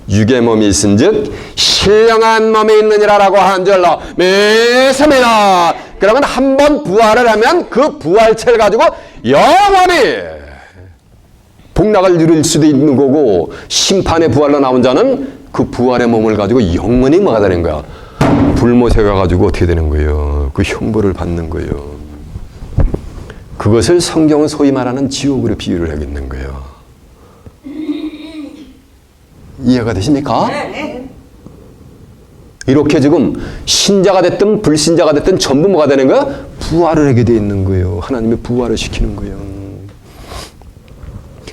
육의 몸이 있은즉 신령한 몸이 있느니라라고 한 줄로 매서매나. 그러면 한 번 부활을 하면 그 부활체를 가지고 영원히 복락을 누릴 수도 있는 거고 심판의 부활로 나온 자는 그 부활의 몸을 가지고 영원히 뭐가 되는 거야? 불못에 가가지고 어떻게 되는 거예요? 그 형벌을 받는 거예요. 그것을 성경은 소위 말하는 지옥으로 비유를 하겠는 거예요. 이해가 되십니까? 이렇게 지금 신자가 됐든 불신자가 됐든 전부 뭐가 되는 거야? 부활을 하게 돼 있는 거예요. 하나님이 부활을 시키는 거예요.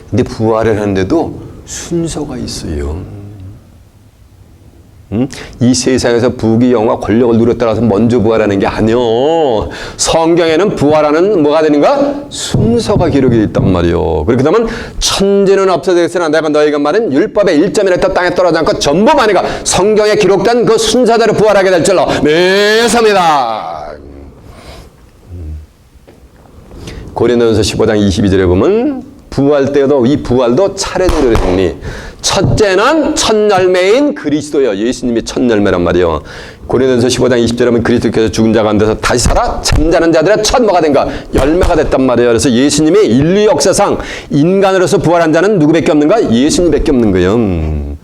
근데 부활을 하는데도 순서가 있어요. 이 세상에서 부귀영화 권력을 누렸다고 해서 먼저 부활하는 게 아니요. 성경에는 부활하는 뭐가 되는가? 순서가 기록이 되어 있단 말이요. 그렇게 되면 천지는 없어졌으나 내가 너희가 말은 율법의 1점이라도 땅에 떨어지지 않고 전부 만이가 성경에 기록된 그 순서대로 부활하게 될 줄로 믿습니다. 고린도전서 15장 22절에 보면 부활 때도 이 부활도 차례대로 되니 첫째는 첫 열매인 그리스도요. 예수님이 첫 열매란 말이요. 고린도전서 15장 20절에 보면 그리스도께서 죽은 자가 안 돼서 다시 살아 잠자는 자들의 첫 뭐가 된가? 열매가 됐단 말이에요. 그래서 예수님이 인류 역사상 인간으로서 부활한 자는 누구밖에 없는가? 예수님밖에 없는 거예요.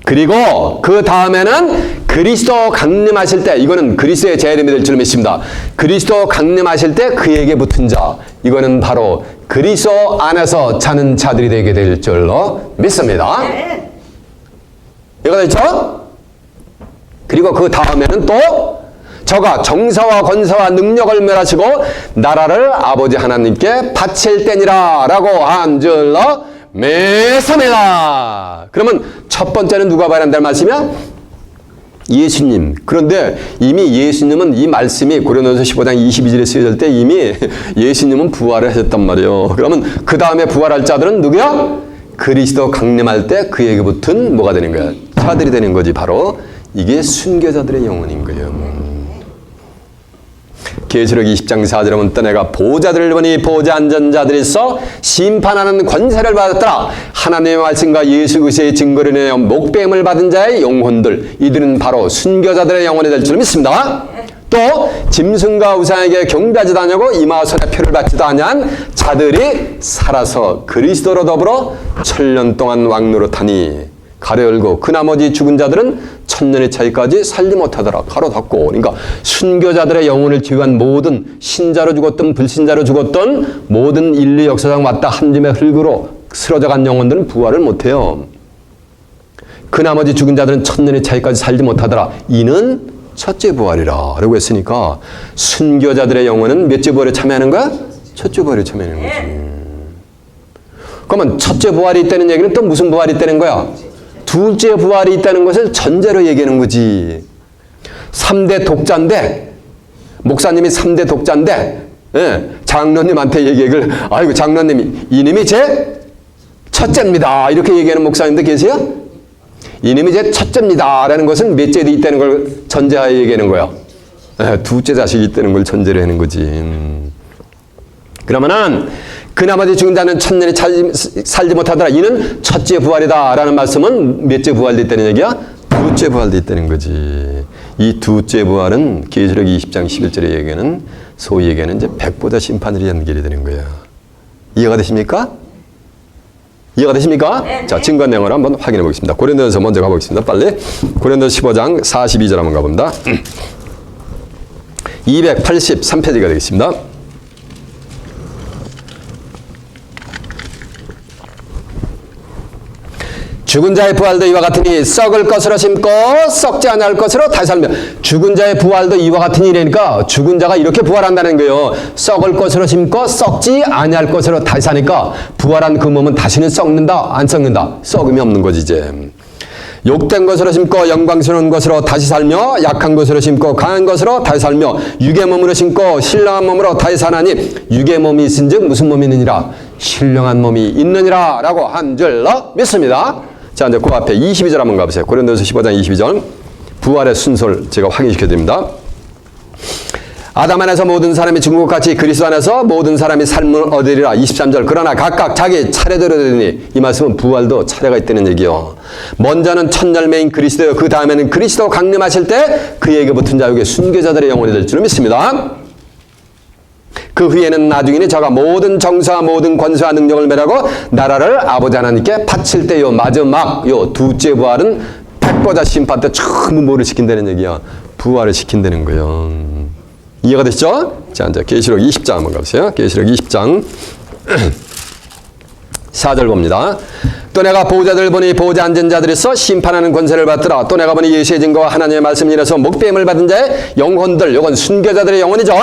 그리고 그 다음에는 그리스도 강림하실 때, 이거는 그리스도의 재림이 될 줄 믿습니다. 그리스도 강림하실 때 그에게 붙은 자, 이거는 바로 그리스도 안에서 자는 자들이 되게 될 줄로 믿습니다. 이거 됐죠? 그리고 그 다음에는 또 저가 정사와 권세와 능력을 멸하시고 나라를 아버지 하나님께 바칠 때니라 라고 한 줄로 믿습니다. 그러면 첫 번째는 누가 말한다는 말씀이야? 예수님. 그런데 이미 예수님은 이 말씀이 고린도전서 15장 22절에 쓰여질 때 이미 예수님은 부활을 하셨단 말이에요. 그러면 그 다음에 부활할 자들은 누구야? 그리스도 강림할 때 그에게 붙은 뭐가 되는 거야? 자들이 되는 거지. 바로 이게 순교자들의 영혼인 거예요. 계시록 20장 4절에 보면 또 내가 보좌들을 보니 보좌 앉은 자들이 있어 심판하는 권세를 받았더라. 하나님의 말씀과 예수 그리스도의 증거를 인하여 목배임을 받은 자의 영혼들, 이들은 바로 순교자들의 영혼이 될 줄 믿습니다. 또 짐승과 우상에게 경배하지도 아니하고 이마와 손에 표를 받지도 아니한 자들이 살아서 그리스도로 더불어 천년 동안 왕노릇하니 가로 열고 그 나머지 죽은 자들은 천년의 차이까지 살지 못하더라. 가로 닫고. 그러니까 순교자들의 영혼을 제외한 모든 신자로 죽었던 불신자로 죽었던 모든 인류 역사상 왔다 한 줌의 흙으로 쓰러져간 영혼들은 부활을 못해요. 그 나머지 죽은 자들은 천년의 차이까지 살지 못하더라. 이는 첫째 부활이라 라고 했으니까 순교자들의 영혼은 몇째 부활에 참여하는 거야? 첫째 부활에 참여하는 거지. 그러면 첫째 부활이 있다는 얘기는 또 무슨 부활이 있다는 거야? 둘째 부활이 있다는 것을 전제로 얘기하는 거지. 3대 독자인데, 목사님이 3대 독자인데, 장로님한테 얘기를, 아이고, 장로님, 이님이 제 첫째입니다. 이렇게 얘기하는 목사님도 계세요? 이님이 제 첫째입니다. 라는 것은 몇째 있다는 걸 전제하에 얘기하는 거예요. 둘째 자식이 있다는 걸 전제로 하는 거지. 그러면은, 그 나머지 죽은 자는 천년에 살지 못하더라. 이는 첫째 부활이다. 라는 말씀은 몇째 부활됐다는 얘기야? 두째 부활됐다는 거지. 이 두째 부활은 계시록 20장 11절에 얘기하는 소위 얘기하는 이제 백보자 심판을 연결이 되는 거야. 이해가 되십니까? 이해가 되십니까? 네. 자, 증거 내용을 한번 확인해 보겠습니다. 고린도전서 먼저 가보겠습니다. 빨리. 고린도전서 15장 42절 한번 가봅니다. 283페이지가 되겠습니다. 죽은 자의 부활도 이와 같으니 썩을 것으로 심고 썩지 아니할 것으로 다시 살며. 죽은 자의 부활도 이와 같은 일이니까 죽은 자가 이렇게 부활한다는 거예요. 썩을 것으로 심고 썩지 아니할 것으로 다시 사니까 부활한 그 몸은 다시는 썩는다 안 썩는다? 썩음이 없는 거지 이제. 욕된 것으로 심고 영광스러운 것으로 다시 살며 약한 것으로 심고 강한 것으로 다시 살며 육의 몸으로 심고 신령한 몸으로 다시 사나니 육의 몸이 있은즉 무슨 몸이 있느니라? 신령한 몸이 있느니라 라고 한 줄로 믿습니다. 자, 이제 그 앞에 22절 한번 가보세요. 고린도전서 15장 22절. 부활의 순서를 제가 확인시켜 드립니다. 아담 안에서 모든 사람이 죽은 것 같이 그리스도 안에서 모든 사람이 삶을 얻으리라. 23절. 그러나 각각 자기 차례대로 되니, 이 말씀은 부활도 차례가 있다는 얘기요. 먼저는 첫 열매인 그리스도요. 그 다음에는 그리스도 강림하실 때 그에게 붙은 자에게 순교자들의 영혼이 될 줄 믿습니다. 그 후에는 나중에는 저가 모든 정사와 모든 권세와 능력을 멸하고 나라를 아버지 하나님께 바칠 때요. 마지막 요 두째 부활은 백보자 심판 때 전부 뭐를 시킨다는 얘기야? 부활을 시킨다는 거예요. 이해가 되시죠? 자, 이제 계시록 20장 한번 가보세요. 계시록 20장 4절 봅니다. 또 내가 보호자들 보니 보호자 앉은 자들에서 심판하는 권세를 받더라. 또 내가 보니 예수의 증거와 하나님의 말씀을 인해서 목배임을 받은 자의 영혼들, 이건 순교자들의 영혼이죠.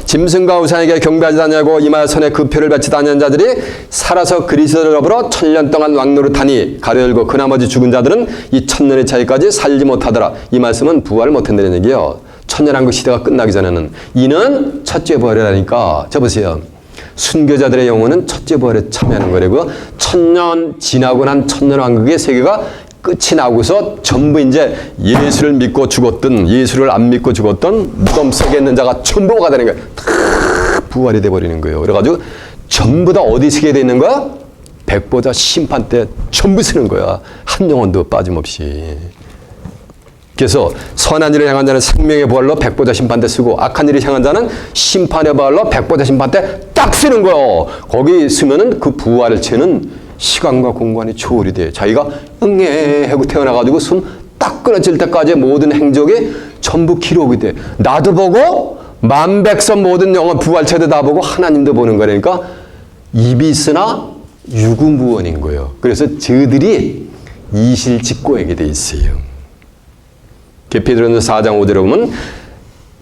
짐승과 우상에게 경배하지 않냐고 이마에 손에 그 표를 바치지 않는 자들이 살아서 그리스도를 더불어 1000년 동안 왕노릇하니 가로 열고 그 나머지 죽은 자들은 이 1000년의 차이까지 살지 못하더라. 이 말씀은 부활을 못한다는 얘기예요. 천년왕국 시대가 끝나기 전에는. 이는 첫째 부활이라니까. 저 보세요. 순교자들의 영혼은 첫째 부활에 참여하는 거라고요. 1000년 지나고 난 천년왕국의 세계가 끝이 나고서 전부 이제 예수를 믿고 죽었든 예수를 안 믿고 죽었든 무덤 속에 있는 자가 전부가 되는 거예요. 다 부활이 돼버리는 거예요. 그래가지고 전부 다 어디 서게 돼 있는 거야? 백보자 심판 때 전부 쓰는 거야. 한 영혼도 빠짐없이. 그래서 선한 일을 향한 자는 생명의 부활로 백보자 심판 때 쓰고 악한 일을 향한 자는 심판의 부활로 백보자 심판 때 딱 쓰는 거예요. 거기 쓰면은 그 부활을 채는 시간과 공간이 초월이 돼. 자기가 응애 하고 태어나가지고 숨 딱 끊어질 때까지 모든 행적이 전부 기록이 돼. 나도 보고 만백성 모든 영혼 부활체도 다 보고 하나님도 보는 거니까 입이 있으나 유구무원인 거예요. 그래서 저들이 이실직고에게 돼 있어요. 베드로전서 4장 5절에 보면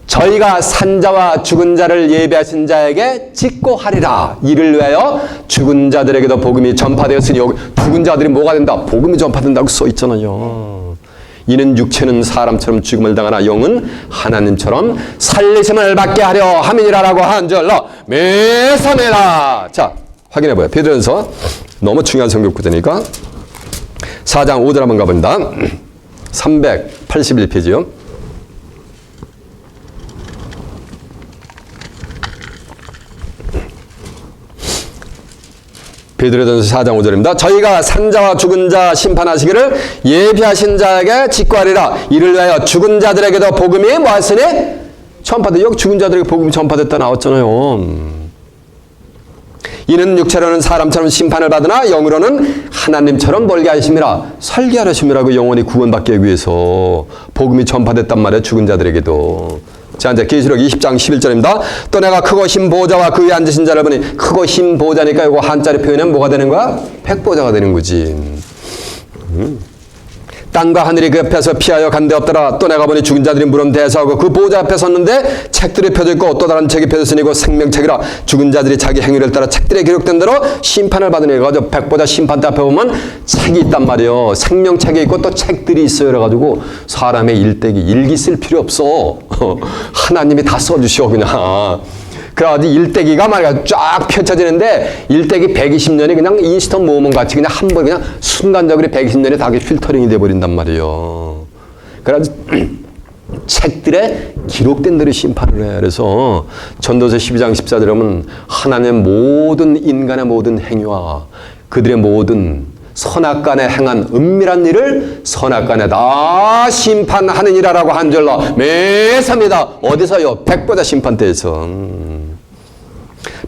저희가 산자와 죽은 자를 예비하신 자에게 직고하리라. 이를 위하여 죽은 자들에게도 복음이 전파되었으니 여기 죽은 자들이 뭐가 된다? 복음이 전파된다고 써 있잖아요. 이는 육체는 사람처럼 죽음을 당하나 영은 하나님처럼 살리심을 받게 하려 함이니라라고 한 줄로 매서매라. 자, 확인해봐요. 베드로전서 너무 중요한 성경 구절이니까 4장 5절 한번 가봅니다. 381페이지요. 베드로전서 4장 5절입니다. 저희가 산자와 죽은 자 심판하시기를 예비하신 자에게 직고하리라. 이를 위하여 죽은 자들에게도 복음이 뭐하시니? 전파돼. 여기 죽은 자들에게 복음이 전파됐다 나왔잖아요. 이는 육체로는 사람처럼 심판을 받으나 영으로는 하나님처럼 멀게 하심이라. 살게 하심이라고 영원히 구원받기 위해서 복음이 전파됐단 말이에요. 죽은 자들에게도. 자, 이제 계시록 20장 11절입니다. 또 내가 크고 흰 보좌와 그 위에 앉으신 자를 보니 크고 흰 보좌니까 이거 한자리 표현하면 뭐가 되는 거야? 백보좌가 되는 거지. 땅과 하늘이 그 옆에서 피하여 간데 없더라. 또 내가 보니 죽은 자들이 물은 대사하고 그 보좌 앞에 섰는데 책들이 펴져 있고 또 다른 책이 펴졌으니고 생명책이라. 죽은 자들이 자기 행위를 따라 책들에 기록된 대로 심판을 받으니. 그래가지고 백보좌 심판대 앞에 보면 책이 있단 말이에요. 생명책이 있고 또 책들이 있어요. 그래가지고 사람의 일기 쓸 필요 없어. 하나님이 다 써주셔 그냥. 그래가지고 일대기가 말이야 쫙 펼쳐지는데 일대기 120년이 그냥 인스턴트 모으면 같이 그냥 한 번 그냥 순간적으로 120년이 다 필터링이 돼버린단 말이에요. 그래가지고 책들에 기록된 대로 심판을 해. 그래서 전도서 12장 14절에 보면 하나님의 모든 인간의 모든 행위와 그들의 모든 선악간에 행한 은밀한 일을 선악간에 다 심판하느니라라고 한 줄로 매섭니다. 어디서요? 백보자 심판대에서.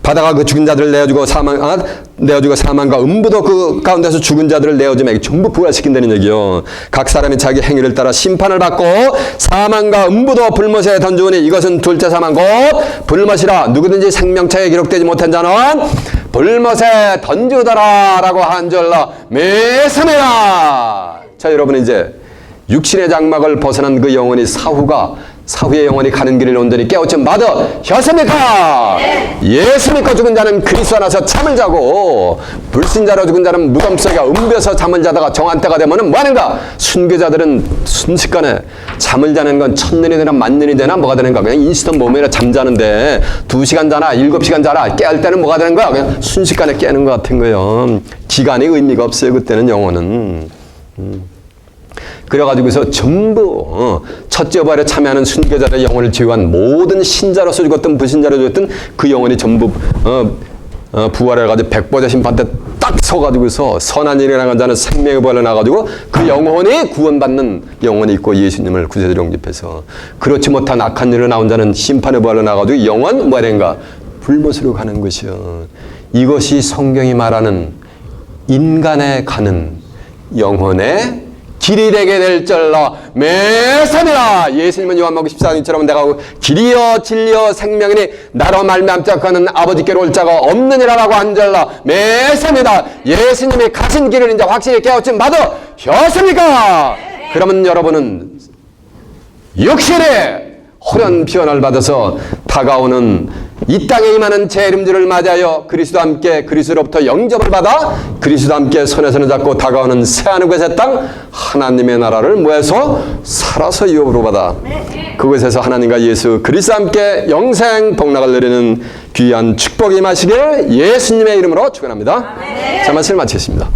바다가 그 죽은 자들을 내어주고 사망과 음부도 그 가운데서 죽은 자들을 내어주며 전부 부활시킨다는 얘기요. 각 사람이 자기 행위를 따라 심판을 받고 사망과 음부도 불못에 던지오니 이것은 둘째 사망 곧 불못이라. 누구든지 생명책에 기록되지 못한 자는 불못에 던지오더라 라고 한 줄로 매서매라. 자, 여러분 이제 육신의 장막을 벗어난 그 영혼이 사후의 영혼이 가는 길을 온전히 깨우쳐 받으셨습니까? 네. 예수 믿고 죽은 자는 그리스도 안에서 잠을 자고 불신자로 죽은 자는 무덤 속에 옮겨서 잠을 자다가 정한 때가 되면 뭐하는가? 순교자들은 순식간에 잠을 자는 건 1000년이 되나 10,000년이 되나 뭐가 되는가? 그냥 인스턴트 몸이나 잠자는데 2시간 자나 7시간 자나 깨할 때는 뭐가 되는 거야? 그냥 순식간에 깨는 것 같은 거예요. 기간이 의미가 없어요. 그때는 영혼은. 그래가지고서 전부 첫째 부활에 참여하는 순교자의 영혼을 제외한 모든 신자로서 죽었든 불신자로 죽었든 그 영혼이 전부 부활해가지고 백보자 심판 때 딱 서가지고서 선한 일을 행한 자는 생명의 부활로 나가지고 그 영혼이 구원받는 영혼이 있고 예수님을 구세주로 영접해서 그렇지 못한 악한 일로 나온 자는 심판의 부활로 나가지고 영원 뭐라는가 불못으로 가는 것이요. 이것이 성경이 말하는 인간에 가는 영혼의 길이 되게 될 줄로 매사니라. 예수님은 요한복음 14장처럼 내가 길이요 진리요 생명이니 나로 말미암자 하는 아버지께로 올 자가 없느니라라고 한 줄로 매사니다. 예수님이 가신 길을 이제 확실히 깨우침 받으셨습니까? 그러면 여러분은 육신의 호련 피원을 받아서 다가오는 이 땅에 임하는 재림주를 맞이하여 그리스도와 함께 그리스도로부터 영접을 받아 그리스도와 함께 손에 손을 잡고 다가오는 새하늘과 새 땅 하나님의 나라를 모여서 살아서 유업으로 받아 그곳에서 하나님과 예수 그리스도와 함께 영생 복락을 누리는 귀한 축복이 임하시길 예수님의 이름으로 축원합니다. 자, 말씀을 마치겠습니다.